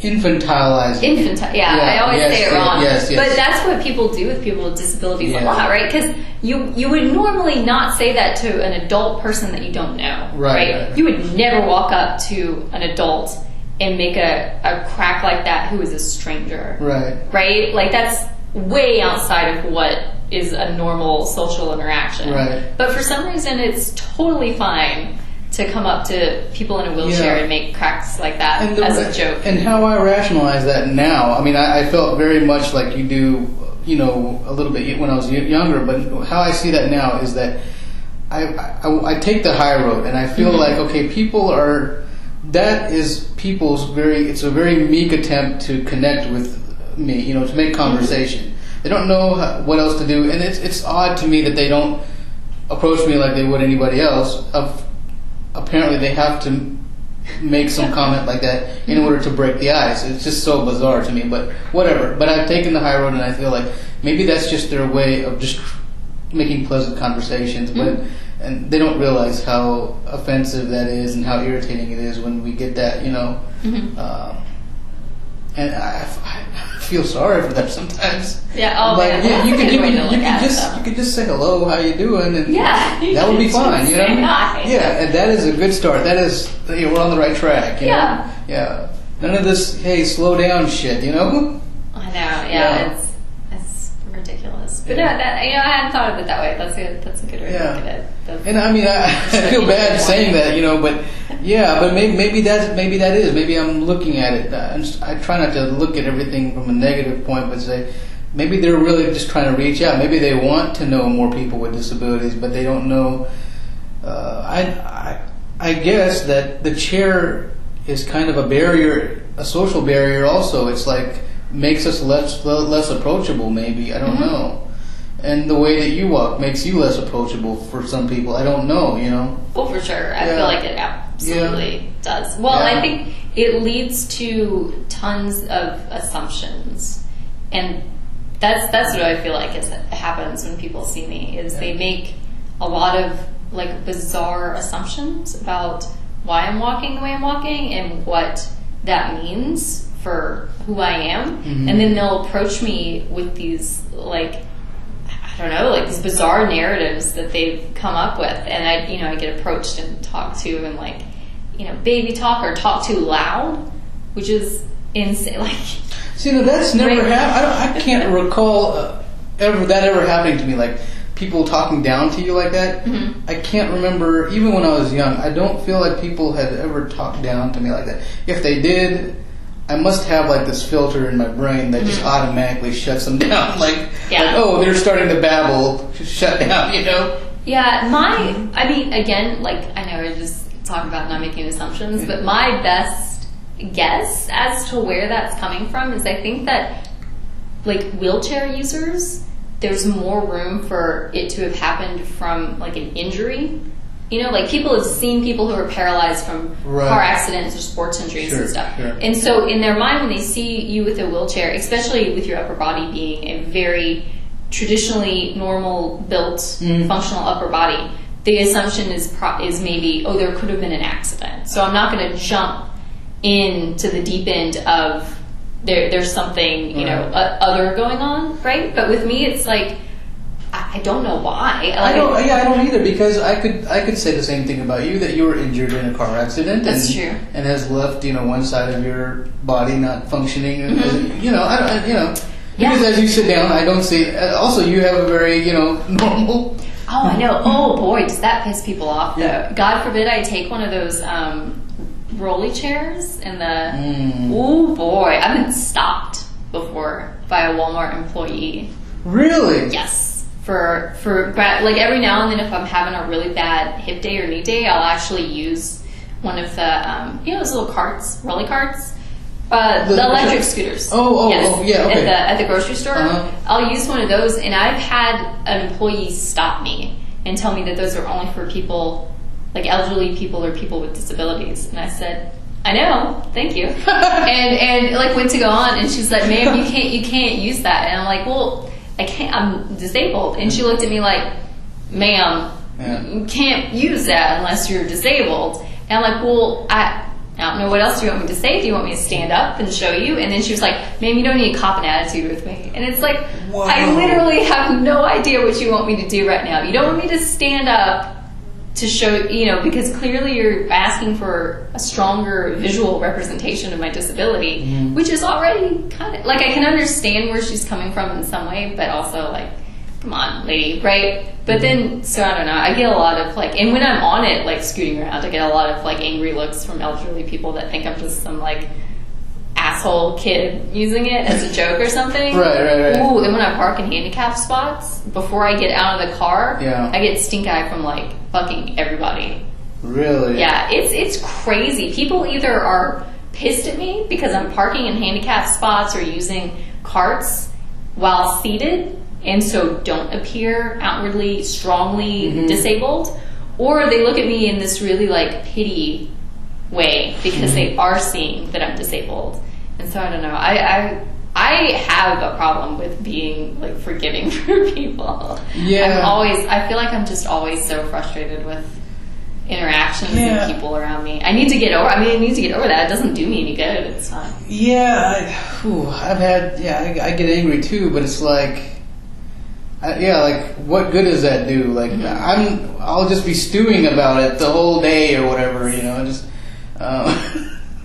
Infantilizing. I always say it wrong. Yes. But that's what people do with people with disabilities a lot, right? Because you would normally not say that to an adult person that you don't know, right? You would never walk up to an adult and make a crack like that who is a stranger, right? Like that's way outside of what is a normal social interaction. Right. But for some reason, it's totally fine to come up to people in a wheelchair and make cracks like that as a joke. And how I rationalize that now, I mean, I felt very much like you do, a little bit when I was younger, but how I see that now is that I take the high road, and I feel like, okay, it's a very meek attempt to connect with me, to make conversation. They don't know what else to do, and it's odd to me that they don't approach me like they would anybody else. Apparently they have to make some comment like that in order to break the ice. It's just so bizarre to me, but whatever. But I've taken the high road, and I feel like maybe that's just their way of just making pleasant conversations, but and they don't realize how offensive that is and how irritating it is when we get that, and I feel sorry for them sometimes. Yeah, you could just say hello, how you doing, and that would be fine. Hi. Yeah, and that is a good start. That is, we're on the right track. Yeah. None of this, hey, slow down shit. I know. Yeah. It's ridiculous. But no, I hadn't thought of it that way. That's a good way to look at it. And I mean, I feel bad saying that, but maybe that is. Maybe I'm looking at it. I try not to look at everything from a negative point, but say maybe they're really just trying to reach out. Maybe they want to know more people with disabilities, but they don't know. I guess that the chair is kind of a barrier, a social barrier. Also, it's like makes us less approachable. Maybe I don't know. And the way that you walk makes you less approachable for some people. I don't know, Well, for sure. I feel like it absolutely does. Well, I think it leads to tons of assumptions. And that's what I feel like happens when people see me, is they make a lot of like bizarre assumptions about why I'm walking the way I'm walking and what that means for who I am. Mm-hmm. And then they'll approach me with these like, I don't know, like these bizarre narratives that they've come up with, and I get approached and talked to and like, baby talk or talk too loud, which is insane. Like, see, no, that's never happened. I can't recall ever happening to me. Like people talking down to you like that. Mm-hmm. I can't remember, even when I was young. I don't feel like people had ever talked down to me like that. If they did, I must have like this filter in my brain that just automatically shuts them down. Like, oh, they're starting to babble, shut down, Yeah, again, like, I know I just talk about not making assumptions, but my best guess as to where that's coming from is I think that, like, wheelchair users, there's more room for it to have happened from, like, an injury. Like people have seen people who are paralyzed from car accidents or sports injuries and stuff. Sure. And so in their mind, when they see you with a wheelchair, especially with your upper body being a very traditionally normal built functional upper body, the assumption is maybe, oh, there could have been an accident. So I'm not going to jump into the deep end of there's something, other going on, right? But with me, it's like, I don't know why. I don't either, because I could say the same thing about you, that you were injured in a car accident. That's true. And has left, one side of your body not functioning. Mm-hmm. Because as you sit down, I don't see. Also, you have a very, normal. Oh, I know. Oh boy, does that piss people off though? Yeah. God forbid I take one of those rolly chairs and oh boy, I've been stopped before by a Walmart employee. Really? Yes. For like every now and then, if I'm having a really bad hip day or knee day, I'll actually use one of the those little carts, rolly carts, the electric scooters. Yeah, okay. At the grocery store. Uh-huh. I'll use one of those, and I've had an employee stop me and tell me that those are only for people, like elderly people or people with disabilities, and I said, I know, thank you, and like went to go on, and she's like, ma'am, you can't use that, and I'm like, well, I can't, I'm disabled. And she looked at me like, ma'am, you can't use that unless you're disabled. And I'm like, well, I don't know, what else do you want me to say? Do you want me to stand up and show you? And then she was like, ma'am, you don't need to cop an attitude with me. And it's like, whoa. I literally have no idea what you want me to do right now. You don't want me to stand up to show, because clearly you're asking for a stronger visual representation of my disability, which is already kind of, like, I can understand where she's coming from in some way, but also, like, come on, lady, right? But then, so I don't know, I get a lot of, like, and when I'm on it, like, scooting around, I get a lot of, like, angry looks from elderly people that think I'm just some, like, asshole kid using it as a joke or something. Right. Ooh, and when I park in handicapped spots, before I get out of the car, I get stink eye from, like, fucking everybody. Really? Yeah, it's crazy. People either are pissed at me because I'm parking in handicapped spots or using carts while seated, and so don't appear outwardly strongly disabled, or they look at me in this really, like, pity way because they are seeing that I'm disabled. And so I don't know. I have a problem with being, like, forgiving for people. Yeah. I feel like I'm just always so frustrated with interactions and people around me. I need to get over that. It doesn't do me any good. It's fine. Yeah, I get angry too, but it's like, like, what good does that do? Like, I'll just be stewing about it the whole day or whatever, just...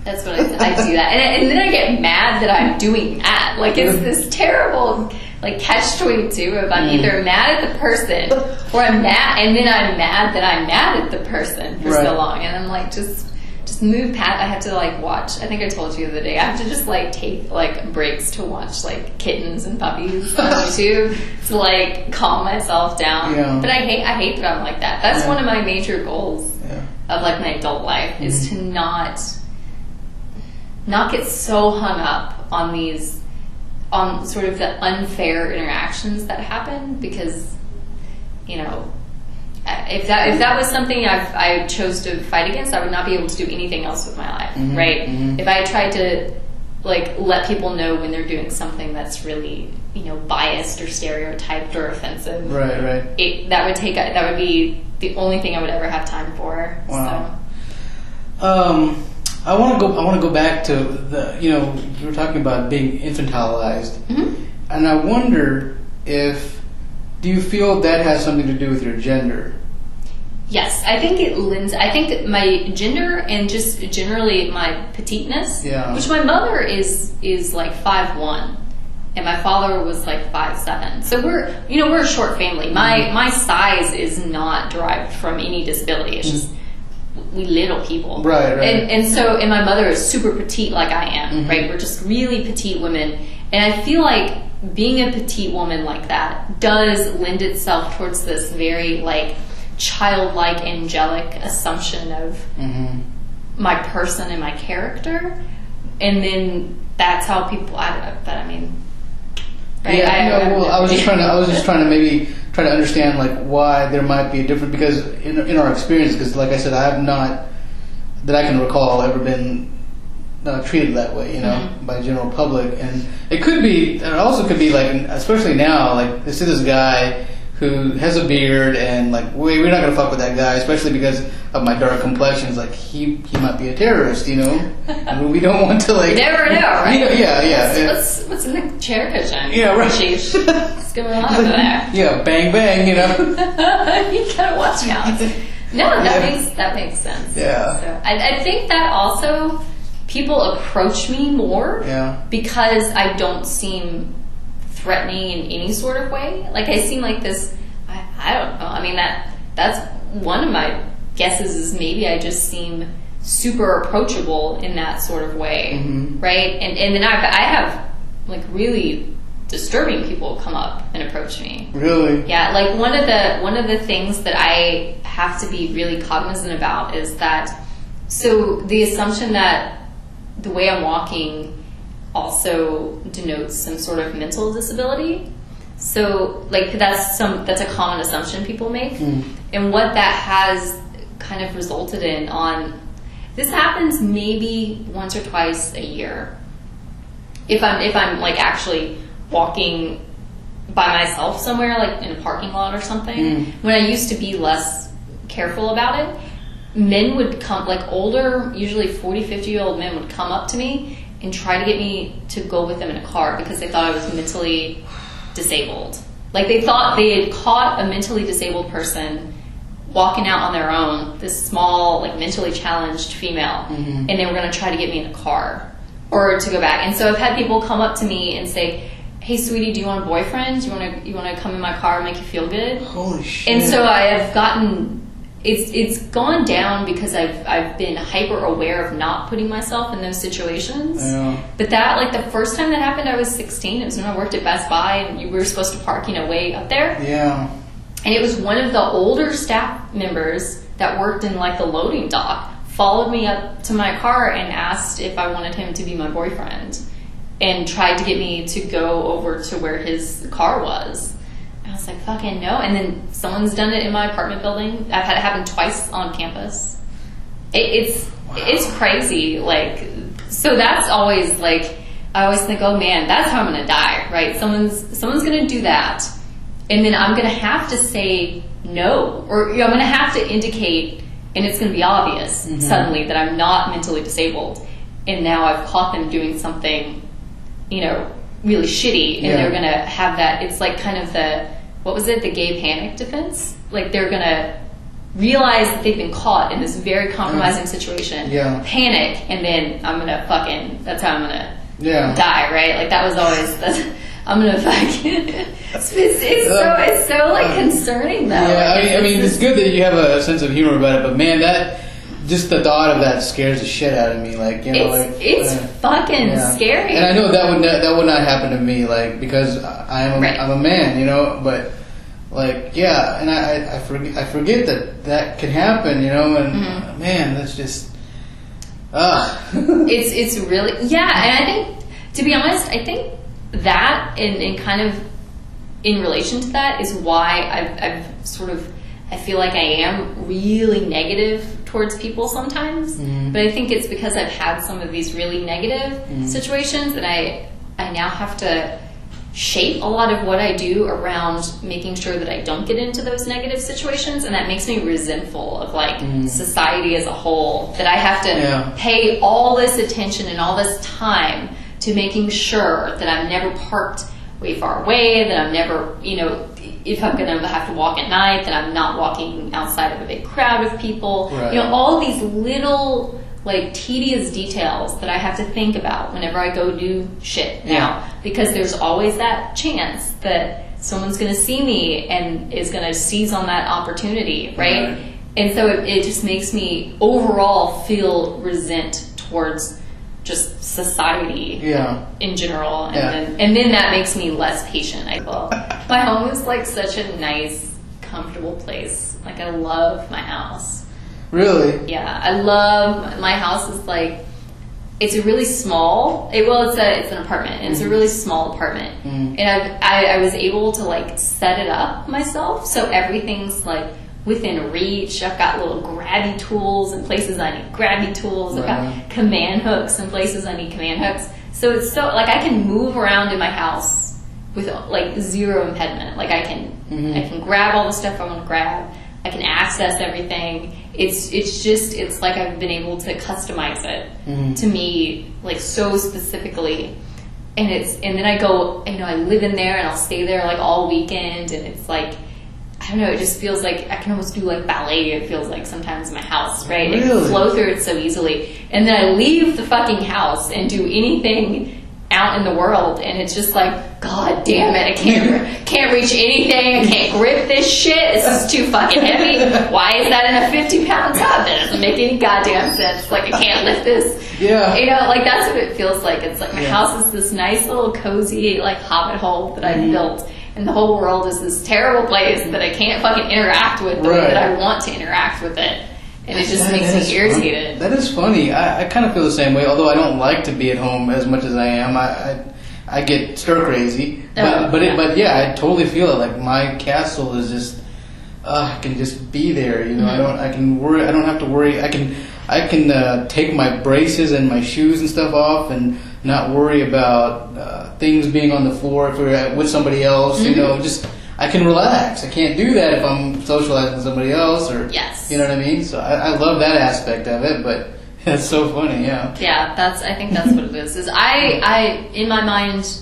That's what I do that, and then I get mad that I'm doing that. Like, it's this terrible, like, catch-22 of I'm either mad at the person or I'm mad, and then I'm mad that I'm mad at the person for so long, and I'm like, just move past. I have to, like, watch. I think I told you the other day. I have to just, like, take, like, breaks to watch, like, kittens and puppies on YouTube to, like, calm myself down. Yeah. But I hate that I'm like that. That's one of my major goals of, like, my adult life is to not get so hung up on sort of the unfair interactions that happen, because, if that was something I chose to fight against, I would not be able to do anything else with my life, right? Mm-hmm. If I tried to, like let people know when they're doing something that's really, you know, biased or stereotyped or offensive. Right. That would be the only thing I would ever have time for. Wow. So. I want to go back to the, you know, you were talking about being infantilized, and I wonder do you feel that has something to do with your gender? Yes, I think I think my gender and just generally my petiteness, which my mother is like 5'1", and my father was like 5'7". So we're a short family. My size is not derived from any disability. It's just we little people, right. And my mother is super petite like I am, right? We're just really petite women, and I feel like being a petite woman like that does lend itself towards this very like childlike, angelic assumption of my person and my character, and then that's how people. I mean, right? Yeah. I was just trying to maybe try to understand like why there might be a difference, because in our experience, because like I said, I have not, that I can recall, ever been treated that way, you know, by the general public, and it also could be like, especially now, like this is this guy who has a beard, and like we're not gonna fuck with that guy, especially because of my dark complexion. It's like he might be a terrorist, you know, and we don't want to like. You never know, right? What's in the chair cushion? Yeah, right. What's going on over there? Yeah, bang bang, you know. You gotta watch out. No, that makes sense. Yeah. So I think that also people approach me more because I don't seem threatening in any sort of way. Like I seem like this, I don't know. I mean that's one of my guesses is maybe I just seem super approachable in that sort of way, right? And then I have like really disturbing people come up and approach me. Really? Yeah, like one of the things that I have to be really cognizant about is that, so the assumption that the way I'm walking also denotes some sort of mental disability. So like that's a common assumption people make. And what that has kind of resulted in this happens maybe once or twice a year. If I'm like actually walking by myself somewhere, like in a parking lot or something, when I used to be less careful about it, men would come, like older, usually 40, 50-year-old men would come up to me and try to get me to go with them in a car because they thought I was mentally disabled. Like they thought they had caught a mentally disabled person walking out on their own, this small, like mentally challenged female, and they were going to try to get me in a car or to go back. And so I've had people come up to me and say, "Hey, sweetie, do you want a boyfriend? Do you want to come in my car and make you feel good?" Holy shit! And so I have gotten. It's gone down because I've been hyper aware of not putting myself in those situations. Yeah. But that, like the first time that happened, I was 16. It was when I worked at Best Buy, and we were supposed to park, way up there. Yeah. And it was one of the older staff members that worked in like the loading dock followed me up to my car and asked if I wanted him to be my boyfriend, and tried to get me to go over to where his car was. I was like, fucking no. And then someone's done it in my apartment building. I've had it happen twice on campus. It's crazy. Like, so that's always like, I always think, oh man, that's how I'm going to die, right? Someone's going to do that. And then I'm going to have to say no. Or I'm going to have to indicate, and it's going to be obvious suddenly that I'm not mentally disabled. And now I've caught them doing something, really shitty. And they're going to have that. It's like kind of the gay panic defense? Like they're going to realize that they've been caught in this very compromising situation, panic, and then I'm going to that's how I'm going to die, right? Like that was always, I'm going to fucking, it's so like concerning though. Yeah, I mean, it's good that you have a sense of humor about it, but man, just the thought of that scares the shit out of me. Like, it's fucking scary. And I know that would not happen to me, like, because I'm a man, but like, and I forget that can happen, and man, that's just it's really and I think, to be honest, I think that and kind of in relation to that is why I've sort of, I feel like I am really negative towards people sometimes, but I think it's because I've had some of these really negative situations, and I now have to shape a lot of what I do around making sure that I don't get into those negative situations, and that makes me resentful of like society as a whole, that I have to pay all this attention and all this time to making sure that I'm never parked way far away, that I'm never, you know, if I'm going to have to walk at night, that I'm not walking outside of a big crowd of people. Right. You know, all these little like tedious details that I have to think about whenever I go do shit now, because there's always that chance that someone's going to see me and is going to seize on that opportunity, right? And so it just makes me overall feel resent towards just society in general, and then that makes me less patient. My home is like such a nice, comfortable place. Like I love my house. Really? Yeah, I love my house. Is like, it's a really small. It's an apartment, and it's a really small apartment. And I was able to like set it up myself, so everything's like within reach. I've got little grabby tools in places I need grabby tools. I've got command hooks in places I need command hooks. So it's so like I can move around in my house with like zero impediment. Like I can grab all the stuff I want to grab. I can access everything. It's like I've been able to customize it to me, like so specifically. And then I go, you know, I live in there and I'll stay there like all weekend, and it's like, I don't know, it just feels like I can almost do like ballet, it feels like sometimes in my house, right? Really? I can flow through it so easily. And then I leave the fucking house and do anything out in the world, and it's just like, God damn it, I can't reach anything, I can't grip this shit, this is too fucking heavy. Why is that in a 50-pound tub? That doesn't make any goddamn sense. Like, I can't lift this. Yeah. You know, like, that's what it feels like. It's like my house is this nice little cozy, like, hobbit hole that I've built, and the whole world is this terrible place that I can't fucking interact with the way that I want to interact with it. And it just makes me irritated. That is funny. I kind of feel the same way, although I don't like to be at home as much as I am. I get stir crazy. But I totally feel it. Like my castle is just, I can just be there. You know, I don't have to worry. I can take my braces and my shoes and stuff off and not worry about things being on the floor if we're with somebody else. You know, just. I can relax. I can't do that if I'm socializing with somebody else, or you know what I mean. So I love that aspect of it, but it's so funny, yeah. I think that's what it is. Is I in my mind,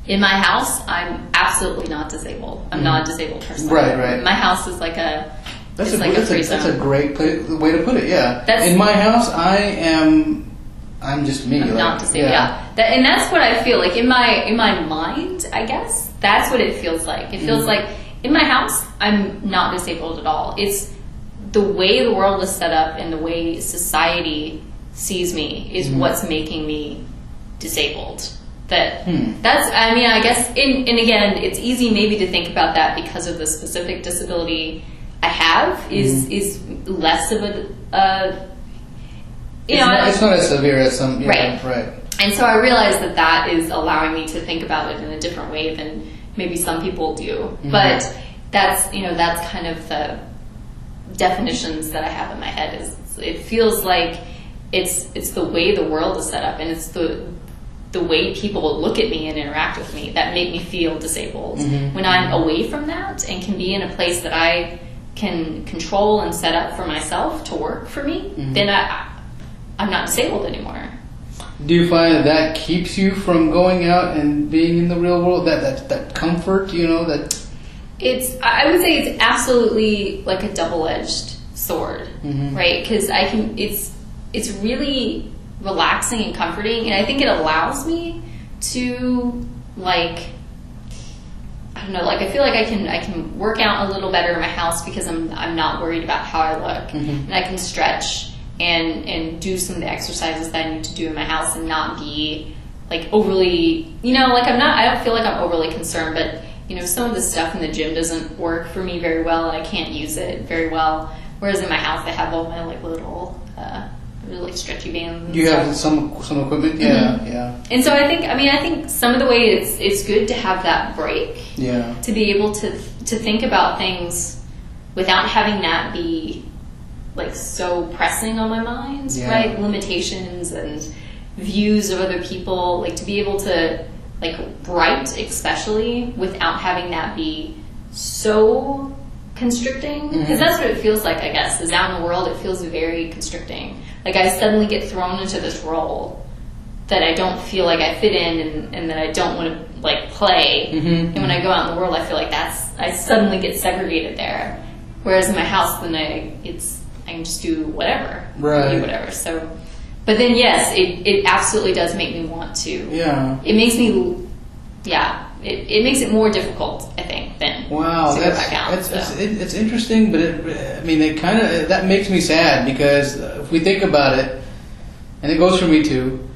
in my house, I'm absolutely not disabled. I'm not a disabled person. Right. My house is like a that's a great way to put it. Yeah. In my house, I'm just me. I'm not disabled. And that's what I feel like in my mind, I guess. That's what it feels like. It feels like in my house, I'm not disabled at all. It's the way the world is set up and the way society sees me is what's making me disabled. That's, I mean, I guess, and again, it's easy maybe to think about that because of the specific disability I have is less of a, it's not as severe as some, right. And so I realize that is allowing me to think about it in a different way than maybe some people do. But that's kind of the definitions that I have in my head. It feels like it's the way the world is set up, and it's the way people look at me and interact with me that make me feel disabled. When I'm away from that and can be in a place that I can control and set up for myself to work for me, then I'm not disabled anymore. Do you find that keeps you from going out and being in the real world? That comfort, you know, that I would say it's absolutely like a double-edged sword, right? Because it's really relaxing and comforting, and I think it allows me to like, I don't know, like I feel like I can work out a little better in my house because I'm not worried about how I look, and I can stretch and do some of the exercises that I need to do in my house and not be like overly, you know, like I don't feel like I'm overly concerned, but you know, some of the stuff in the gym doesn't work for me very well and I can't use it very well. Whereas in my house I have all my like little really stretchy bands. You have some equipment? Yeah. And so I think some of the way it's good to have that break. Yeah. To be able to think about things without having that be like so pressing on my mind, Yeah. right? Limitations and views of other people, like to be able to like write especially without having that be so constricting, because that's what it feels like, I guess, is out in the world it feels very constricting. Like I suddenly get thrown into this role that I don't feel like I fit in, and that I don't want to like play. And when I go out in the world, I feel like I suddenly get segregated there. Whereas in my house, then I can just do whatever, Right. do whatever. So, but then yes, it absolutely does make me want to. Yeah. It makes me, it makes it more difficult, I think, than Wow, to go back out. it's interesting, but it kind of that makes me sad, because if we think about it, and it goes for me too.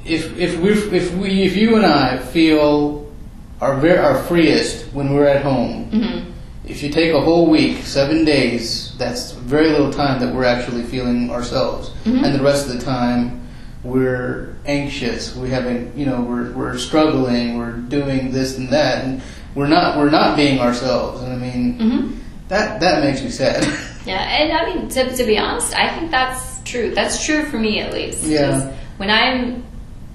If you and I feel our freest when we're at home, if you take a whole week, 7 days, that's very little time that we're actually feeling ourselves, and the rest of the time we're anxious. We're struggling. We're doing this and that, and we're not being ourselves. And I mean, that makes me sad. Yeah, and I mean, to be honest, I think that's true. That's true for me, at least. Yeah. When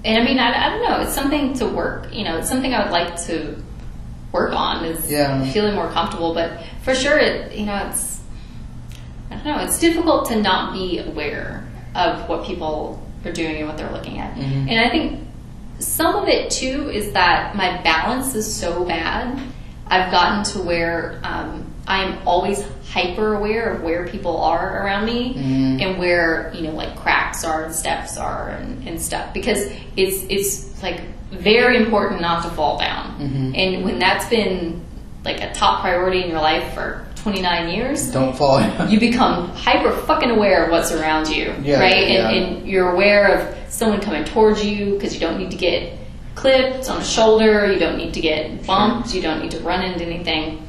and I mean, I don't know, it's something to work, it's something I would like to work on, is feeling more comfortable, but for sure, it's, I don't know, it's difficult to not be aware of what people are doing and what they're looking at. And I think some of it too is that my balance is so bad. I've gotten to where I'm always hyper aware of where people are around me, and where like cracks are and steps are and stuff, because it's like very important not to fall down. And when that's been like a top priority in your life for 29 years, don't fall down. You become hyper fucking aware of what's around you, right? And you're aware of someone coming towards you, because you don't need to get clipped on the shoulder, you don't need to get bumped, you don't need to run into anything.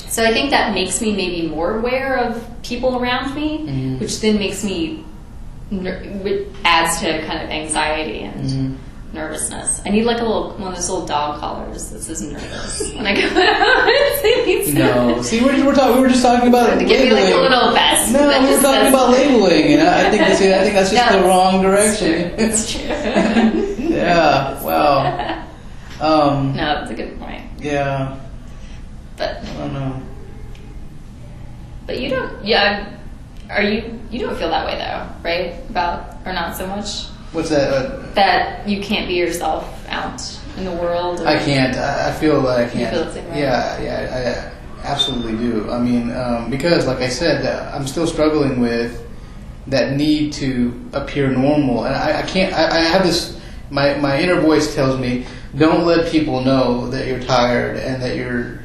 So I think that makes me maybe more aware of people around me, which then makes me, adds to kind of anxiety and nervousness. I need like one of those little dog collars that says nervous when I go out. No, see, we were just talking about to give me like a little vest. No, we were talking about labeling, and I think that's just the wrong direction. It's true. Yeah. Wow. No, that's a good point. Yeah. But I don't know. But you don't. Yeah. You don't feel that way though, right? Or not so much. What's that? That you can't be yourself out in the world. I can't. I feel that I can't. You feel the same way? Yeah, I absolutely do. I mean, because like I said, I'm still struggling with that need to appear normal, and I can't. I have this. My inner voice tells me, don't let people know that you're tired and that you're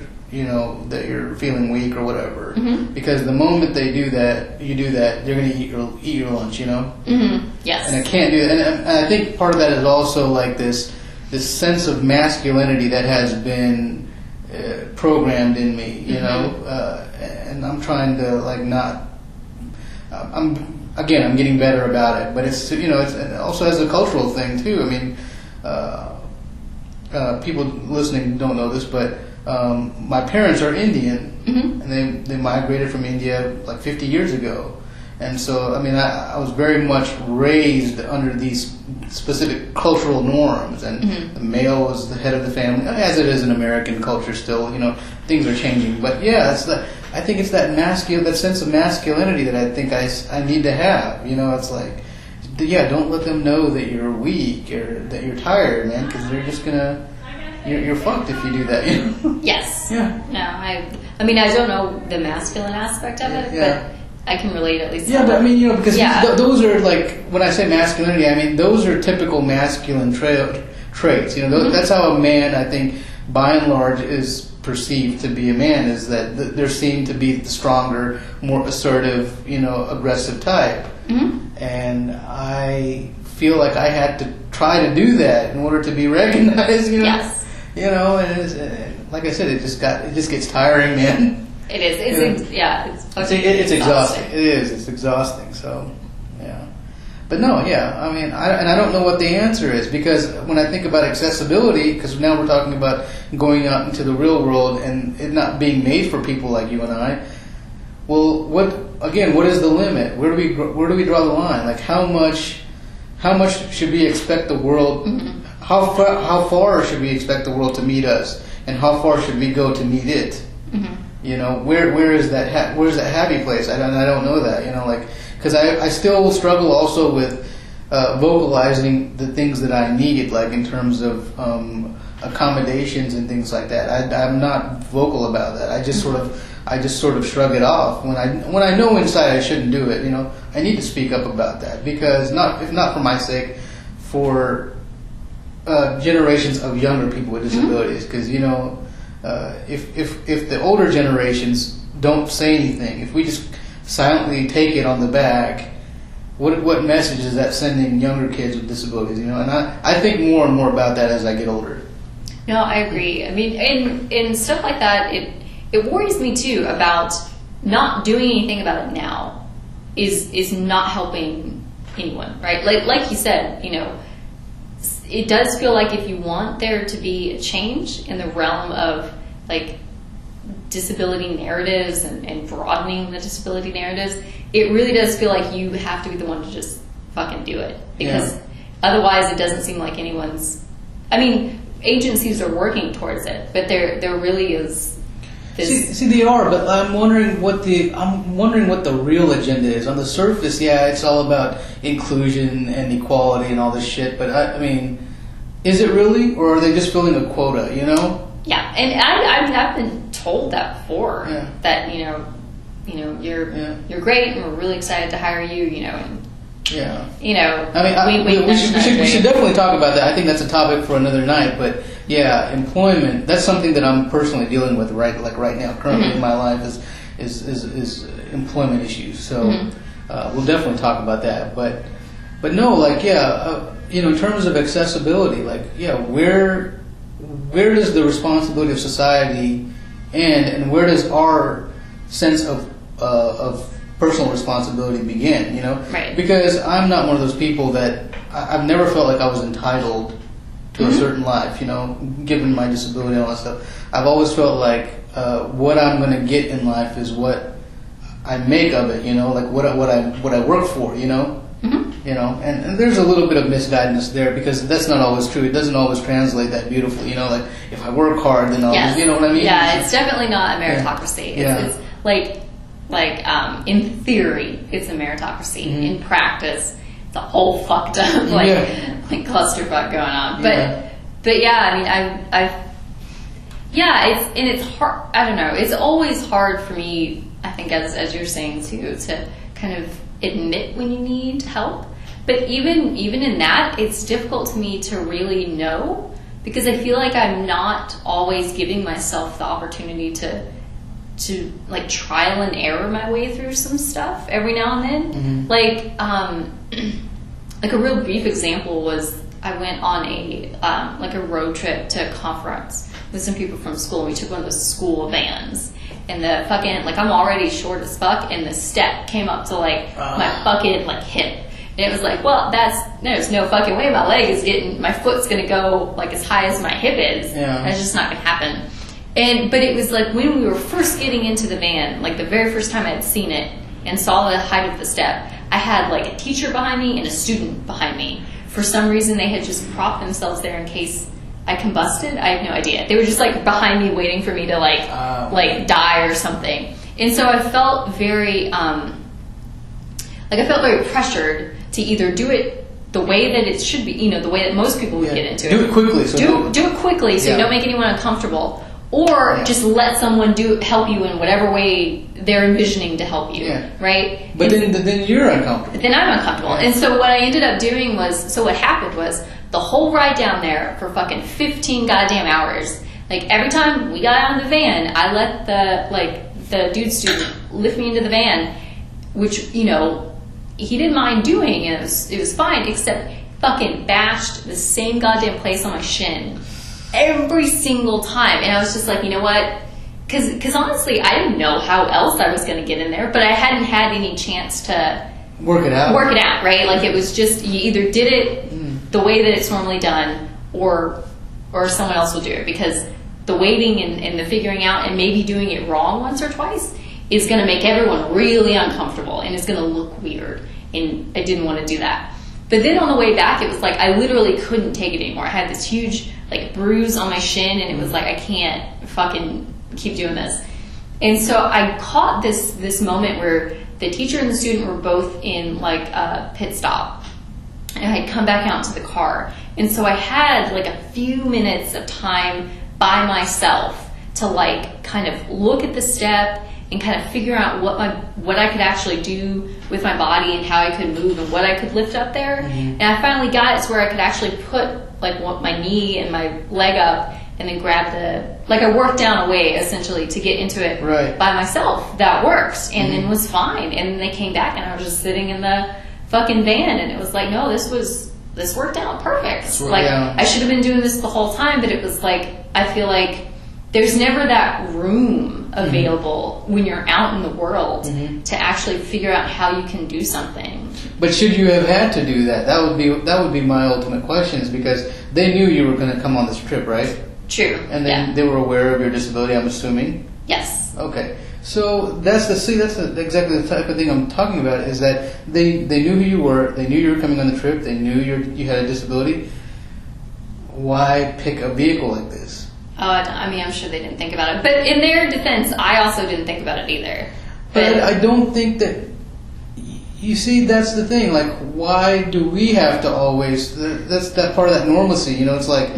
feeling weak or whatever. Because the moment they do that, they're going to eat your lunch. Yes. And I can't do that. And I think part of that is also like this sense of masculinity that has been programmed in me. And I'm trying to like not. I'm getting better about it, but it's also as a cultural thing too. I mean, people listening don't know this, but my parents are Indian, and they migrated from India like 50 years ago, and so I mean I was very much raised under these specific cultural norms, and the male was the head of the family, as it is in American culture still. Things are changing, but yeah, I think it's that that sense of masculinity that I think I need to have. It's like, don't let them know that you're weak or that you're tired, man, because they're just gonna. You're fucked if you do that. Yes. Yeah. No, I mean, I don't know the masculine aspect of it, but I can relate at least. Yeah, but I mean, because those are like, when I say masculinity, I mean those are typical masculine traits. That's how a man, I think, by and large, is perceived to be a man. Is that they're seen to be the stronger, more assertive, aggressive type. And I feel like I had to try to do that in order to be recognized. Yes. And like I said, it just gets tiring, man. It is. It's exhausting. It is. It's exhausting. So, yeah. But no, yeah. I mean, I don't know what the answer is, because when I think about accessibility, because now we're talking about going out into the real world and it not being made for people like you and I. well, what is the limit? Where do we draw the line? Like how much should we expect the world? Mm-hmm. How far should we expect the world to meet us, and how far should we go to meet it? Mm-hmm. You know, where's that happy place? I don't know that. You know, like because I still struggle also with vocalizing the things that I need, like in terms of accommodations and things like that. I'm not vocal about that. I just sort of shrug it off when I know inside I shouldn't do it. You know, I need to speak up about that because if not for my sake, for generations of younger people with disabilities. Because you know, if the older generations don't say anything, if we just silently take it on the back, what message is that sending younger kids with disabilities? You know, and I think more and more about that as I get older. No, I agree. I mean, in stuff like that, it worries me too about not doing anything about it now is not helping anyone, right? Like you said, you know, it does feel like if you want there to be a change in the realm of like disability narratives and broadening the disability narratives, it really does feel like you have to be the one to just fucking do it, because otherwise it doesn't seem like anyone's. I mean, agencies are working towards it, but there really is this. See, they are, but I'm wondering what the real agenda is. On the surface, yeah, it's all about inclusion and equality and all this shit. But I mean, is it really, or are they just filling a quota? You know? Yeah, and I've been told that before. Yeah. That you know, you're great, and we're really excited to hire you. You know, and yeah, you know, I mean, we should definitely talk about that. I think that's a topic for another night. But yeah, employment, that's something that I'm personally dealing with right now, currently in my life is employment issues. So we'll definitely talk about that. But no, like you know, in terms of accessibility, like where does the responsibility of society end, and where does our sense of personal responsibility begin, you know? Right. Because I'm not one of those people that I've never felt like I was entitled to a certain life, you know, given my disability and all that stuff. I've always felt like what I'm going to get in life is what I make of it, you know, like what I work for, you know? You know, and there's a little bit of misguidance there because that's not always true. It doesn't always translate that beautifully, you know, like if I work hard, then I'll, you know what I mean? Yeah, it's definitely not a meritocracy. It's like in theory, it's a meritocracy. In practice, it's a whole fucked up like clusterfuck going on. But yeah, I mean, it's hard. I don't know. It's always hard for me. I think as you're saying too, to kind of admit when you need help. But even in that, it's difficult to me to really know because I feel like I'm not always giving myself the opportunity to like trial and error my way through some stuff every now and then. Like a real brief example was I went on a road trip to a conference with some people from school, and we took one of those school vans. And the fucking, like, I'm already short as fuck, and the step came up to, like, my fucking, like, hip. And it was like, well, there's no fucking way my foot's gonna go, like, as high as my hip is. Yeah. That's just not gonna happen. But it was, like, when we were first getting into the van, like, the very first time I had seen it and saw the height of the step, I had, like, a teacher behind me and a student behind me. For some reason, they had just propped themselves there in case I combusted. I have no idea. They were just like behind me waiting for me to like die or something. And so I felt very pressured to either do it the way that it should be, you know, the way that most people would get into it. Do it quickly. Do it quickly so you don't make anyone uncomfortable. Or just let someone help you in whatever way they're envisioning to help you, right? But then you're uncomfortable. Then I'm uncomfortable. And so what I ended up doing what happened was the whole ride down there for fucking 15 goddamn hours, like every time we got out of the van, I let the dude student lift me into the van, which, you know, he didn't mind doing, and it was fine, except fucking bashed the same goddamn place on my shin every single time. And I was just like, you know what? Because honestly, I didn't know how else I was going to get in there, but I hadn't had any chance to work it out, right? Like it was just, you either did it the way that it's normally done, or someone else will do it, because the waiting and the figuring out and maybe doing it wrong once or twice is going to make everyone really uncomfortable and is going to look weird. And I didn't want to do that. But then on the way back, it was like I literally couldn't take it anymore. I had this huge like bruise on my shin, and it was like I can't fucking keep doing this. And so I caught this moment where the teacher and the student were both in like a pit stop, and I had come back out to the car. And so I had like a few minutes of time by myself to like kind of look at the step and kind of figure out what I could actually do with my body and how I could move and what I could lift up there. And I finally got it to where I could actually put like my knee and my leg up and then grab I worked down a way essentially to get into it by myself. That worked, and then was fine. And then they came back and I was just sitting in the fucking van, and it was like, no, this worked out perfect. I should have been doing this the whole time, but it was like, I feel like there's never that room available when you're out in the world to actually figure out how you can do something. But should you have had to do that? That would be my ultimate question, is because they knew you were going to come on this trip, right? True. And they were aware of your disability, I'm assuming? Yes. Okay. So that's exactly the type of thing I'm talking about, is that they knew who you were, they knew you were coming on the trip, they knew you had a disability. Why pick a vehicle like this? I mean, I'm sure they didn't think about it. But in their defense, I also didn't think about it either. But I don't think that... You see, that's the thing. Like, why do we have to always... That's that part of that normalcy, you know? It's like,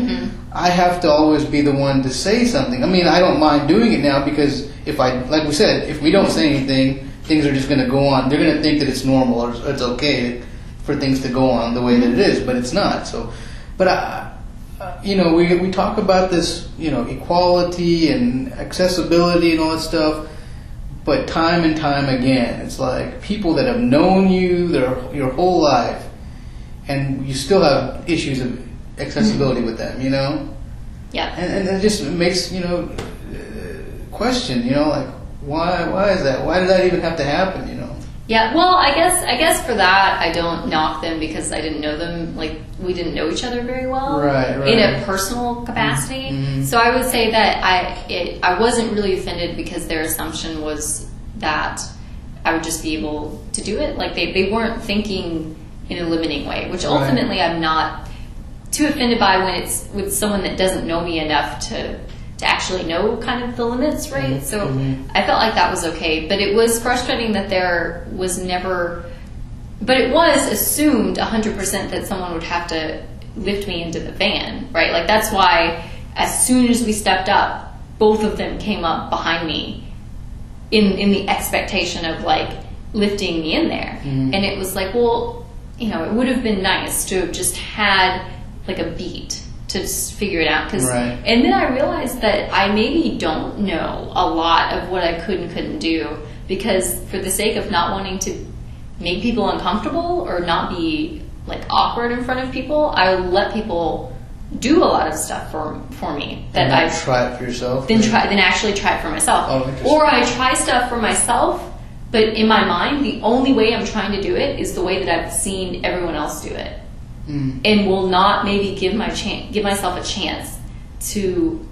I have to always be the one to say something. I mean, I don't mind doing it now because like we said, if we don't say anything, things are just going to go on. They're going to think that it's normal or it's okay for things to go on the way that it is, but it's not. So, but we talk about this, equality and accessibility and all that stuff, but time and time again, it's like people that have known you your whole life, and you still have issues of accessibility with them, Yeah. And it just makes, question, like, why is that? Why did that even have to happen, Yeah, well, I guess for that, I don't knock them because I didn't know them, like, we didn't know each other very well. Right. In a personal capacity. So I would say that I wasn't really offended because their assumption was that I would just be able to do it. Like, they weren't thinking in a limiting way, which ultimately I'm not too offended by when it's with someone that doesn't know me enough to actually know kind of the limits, right? So I felt like that was okay, but it was frustrating that there was never, but it was assumed 100% that someone would have to lift me into the van, right? Like, that's why as soon as we stepped up, both of them came up behind me in the expectation of like lifting me in there. And it was like, well, it would have been nice to have just had like a beat to just figure it out. And then I realized that I maybe don't know a lot of what I could and couldn't do, because for the sake of not wanting to make people uncomfortable or not be like awkward in front of people, I would let people do a lot of stuff for me that I try it for yourself. Then actually try it for myself. Or I try stuff for myself, but in my mind, the only way I'm trying to do it is the way that I've seen everyone else do it. And will not maybe give myself a chance to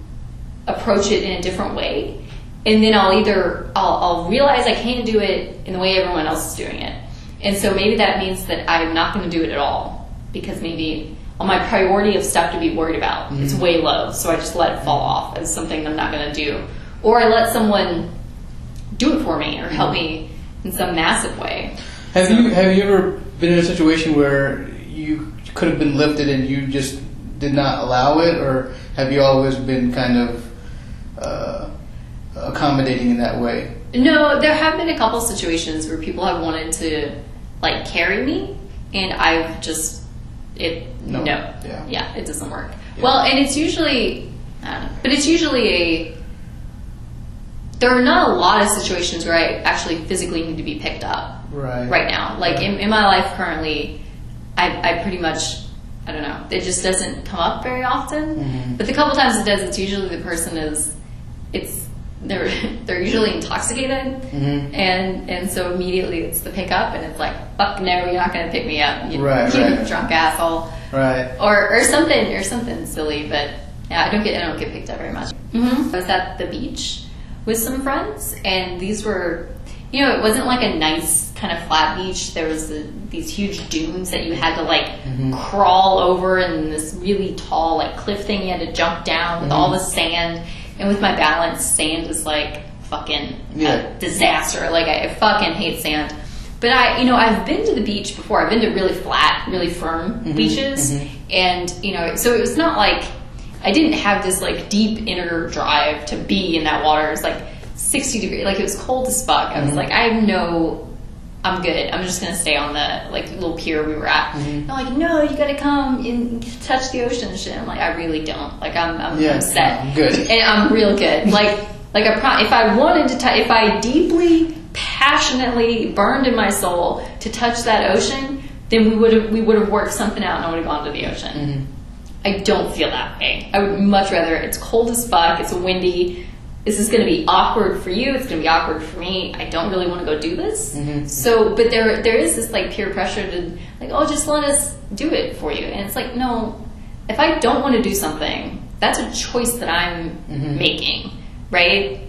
approach it in a different way, and then I'll realize I can't do it in the way everyone else is doing it, and so maybe that means that I'm not going to do it at all, because maybe on my priority of stuff to be worried about, it's way low, so I just let it fall off as something I'm not going to do, or I let someone do it for me or help me in some massive way. Have you ever been in a situation where you could have been lifted and you just did not allow it, or have you always been kind of accommodating in that way? No, there have been a couple situations where people have wanted to like carry me, and I've just it doesn't work. Yeah. Well, and it's usually there are not a lot of situations where I actually physically need to be picked up right now. Like in my life currently, I pretty much, I don't know, it just doesn't come up very often. But the couple times it does, it's usually the person they're usually intoxicated, and so immediately it's the pickup, and it's like, fuck no, you're not going to pick me up, you drunk asshole, or something silly. But yeah, I don't get picked up very much. I was at the beach with some friends, and these were it wasn't like a nice kind of flat beach. There was these huge dunes that you had to like crawl over, and this really tall like cliff thing you had to jump down with all the sand. And with my balance, sand is like fucking a disaster. Like I fucking hate sand. But I've been to the beach before. I've been to really flat, really firm beaches. And, so it was not like I didn't have this like deep inner drive to be in that water. It was like 60 degrees. Like it was cold as fuck. I was like, I'm good. I'm just going to stay on the like little pier we were at. And I'm like, no, you got to come and touch the ocean and shit. I'm like, I really don't. Like I'm set. I'm good. And I'm real good. If I wanted to if I deeply passionately burned in my soul to touch that ocean, then we would have worked something out and I would have gone to the ocean. I don't feel that way. I would much rather, it's cold as fuck, it's windy, this is going to be awkward for you, it's going to be awkward for me, I don't really want to go do this. So, but there is this like peer pressure to like, oh, just let us do it for you. And it's like, no, if I don't want to do something, that's a choice that I'm making, right?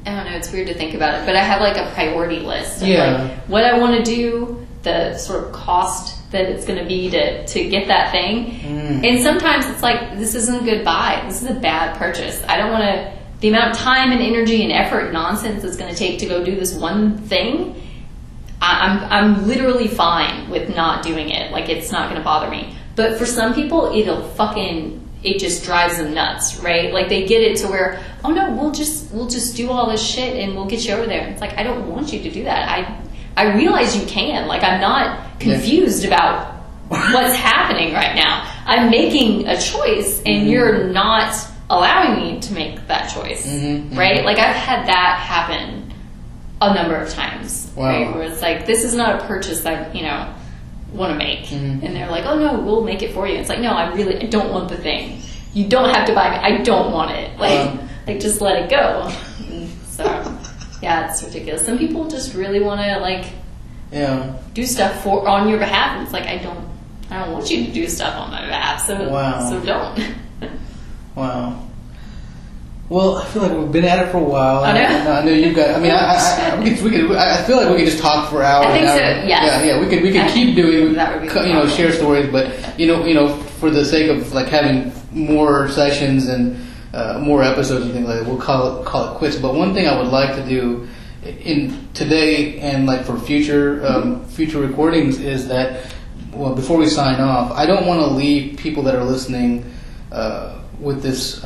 I don't know, it's weird to think about it, but I have like a priority list of like what I want to do, the sort of cost that it's going to be to get that thing. And sometimes it's like, this isn't a good buy. This is a bad purchase. I don't want to, the amount of time and energy and effort nonsense it's going to take to go do this one thing, I'm literally fine with not doing it. Like, it's not going to bother me. But for some people, it just drives them nuts, right? Like they get it to where, oh no, we'll just do all this shit and we'll get you over there. It's like, I don't want you to do that. I realize you can. Like, I'm not confused about what's happening right now. I'm making a choice and you're not allowing me to make that choice, right? Like I've had that happen a number of times, right? Where it's like, this is not a purchase that, want to make. And they're like, oh no, we'll make it for you. It's like, no, I don't want the thing. You don't have to buy it. I don't want it. Like just let it go. So yeah, it's ridiculous. Some people just really want to like do stuff on your behalf, and it's like, I don't want you to do stuff on my behalf, so don't. Wow. Well, I feel like we've been at it for a while. I know. I know you've got. I mean, I feel like we could just talk for hours. I think and so. hours. Yes. Yeah. We could keep doing. That would be share stories, but for the sake of like having more sessions and more episodes and things like that, we'll call it quits. But one thing I would like to do in today and like for future recordings is that, well, before we sign off, I don't want to leave people that are listening with this.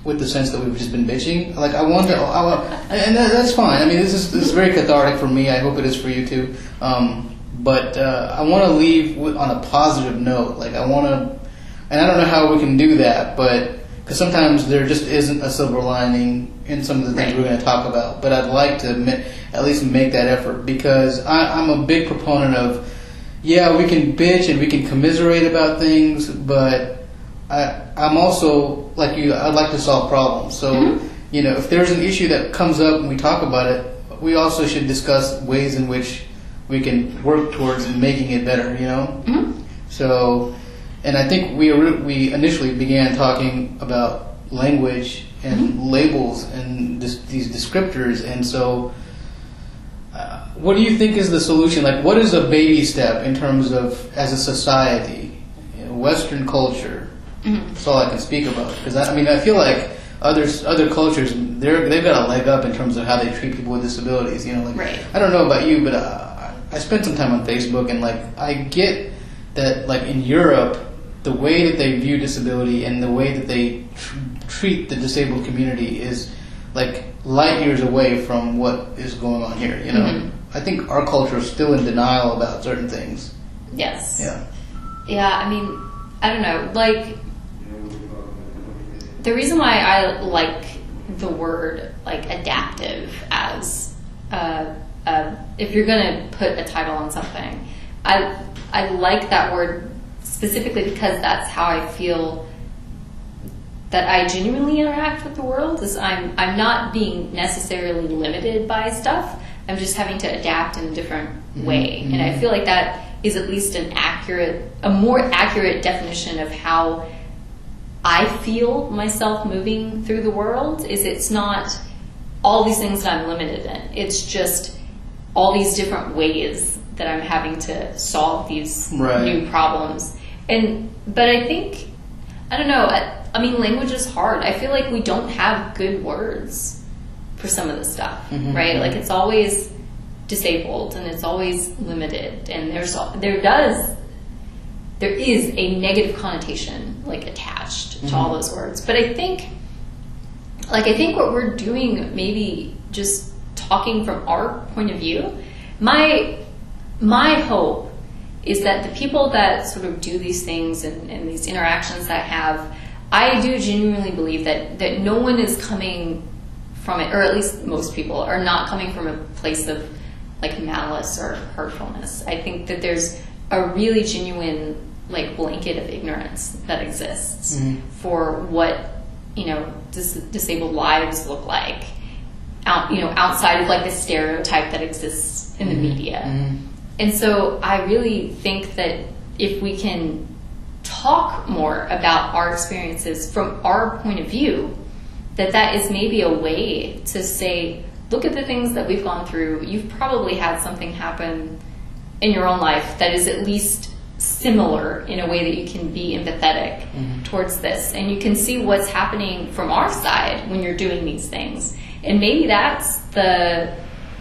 With the sense that we've just been bitching, like and that's fine. I mean, this is very cathartic for me. I hope it is for you too. But I want to leave on a positive note. Like I want to, and I don't know how we can do that, but because sometimes there just isn't a silver lining in some of the things we're going to talk about. But I'd like to at least make that effort, because I'm a big proponent of, we can bitch and we can commiserate about things, but I'm also, like you, I'd like to solve problems. So, if there's an issue that comes up and we talk about it, we also should discuss ways in which we can work towards making it better, So, and I think we initially began talking about language and labels and these descriptors. And so, what do you think is the solution? Like, what is a baby step in terms of, as a society, Western culture? That's all I can speak about, because I feel like other cultures, they've got a leg up in terms of how they treat people with disabilities. I don't know about you, but I spent some time on Facebook, and like I get that like in Europe, the way that they view disability and the way that they treat the disabled community is like light years away from what is going on here. I think our culture is still in denial about certain things. Yes. Yeah. Yeah. I mean, I don't know, like. The reason why I like the word like adaptive as if you're going to put a title on something, I like that word specifically because that's how I feel that I genuinely interact with the world. Is I'm not being necessarily limited by stuff. I'm just having to adapt in a different way, and I feel like that is at least a more accurate definition of how I feel myself moving through the world. Is it's not all these things that I'm limited in. It's just all these different ways that I'm having to solve these new problems. But I think, I don't know, I mean, language is hard. I feel like we don't have good words for some of this stuff, right? Like, it's always disabled and it's always limited, and there is a negative connotation, like, attached to all those words. But I think what we're doing, maybe just talking from our point of view, my hope is that the people that sort of do these things and these interactions that I have, I do genuinely believe that no one is coming from it, or at least most people are not coming from a place of, like, malice or hurtfulness. I think that there's a really genuine, like, blanket of ignorance that exists for what, disabled lives look like, outside of, like, the stereotype that exists in the media. And so I really think that if we can talk more about our experiences from our point of view, that is maybe a way to say, look at the things that we've gone through. You've probably had something happen in your own life that is at least similar in a way that you can be empathetic towards this. And you can see what's happening from our side when you're doing these things. And maybe that's the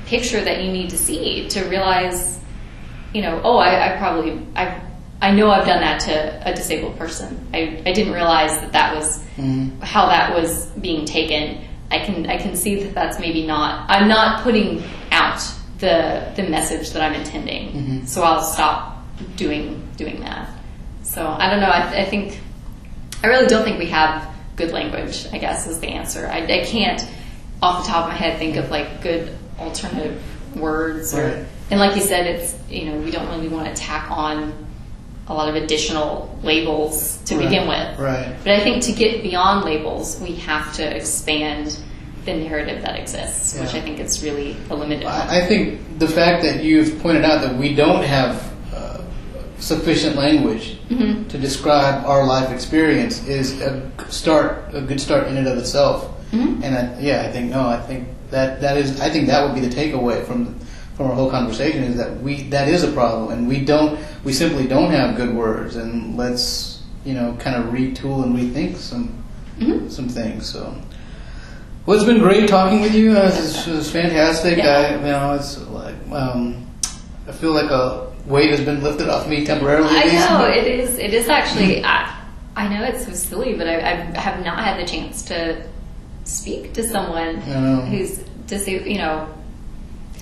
picture that you need to see to realize, I know I've done that to a disabled person. I didn't realize that was how that was being taken. I can see that that's maybe not, I'm not putting out the message that I'm intending. So I'll stop doing that. So I don't know, I really don't think we have good language, I guess, is the answer. I can't off the top of my head think of, like, good alternative words and like you said, it's, we don't really want to tack on a lot of additional labels to begin with. But I think to get beyond labels, we have to expand the narrative that exists, which I think is really a limited one. I think the fact that you've pointed out that we don't have sufficient language to describe our life experience is a good start in and of itself. And I think that would be the takeaway from our whole conversation, is that that is a problem, and we simply don't have good words, and let's kind of retool and rethink some things. So, well, it's been great talking with you. This was fantastic. It's like I feel like a weight has been lifted off me temporarily. I know it is. It is actually. I know it's so silly, but I have not had the chance to speak to someone who's disabled.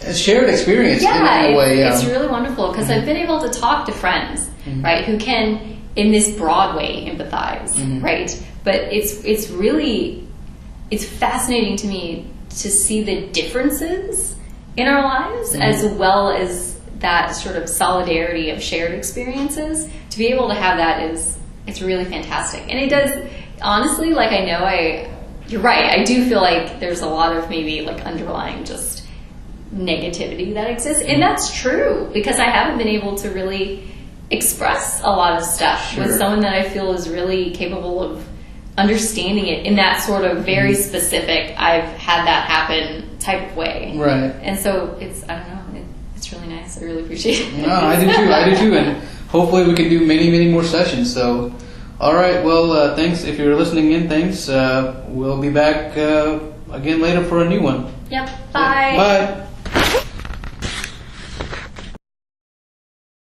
A shared experience in a way. It's really wonderful because I've been able to talk to friends, right, who can, in this broad way, empathize, right? But it's really fascinating to me to see the differences in our lives, as well as that sort of solidarity of shared experiences. To be able to have that it's really fantastic, and it does, honestly, like, you're right. I do feel like there's a lot of maybe, like, underlying just negativity that exists, and that's true because I haven't been able to really express a lot of stuff with someone that I feel is really capable of understanding it in that sort of very specific, I've had that happen type of way. And so it's really nice. I really appreciate it. No, I do too, and hopefully we can do many, many more sessions. So, all right, well, thanks. If you're listening in, thanks. We'll be back again later for a new one. Yep. Bye. Bye.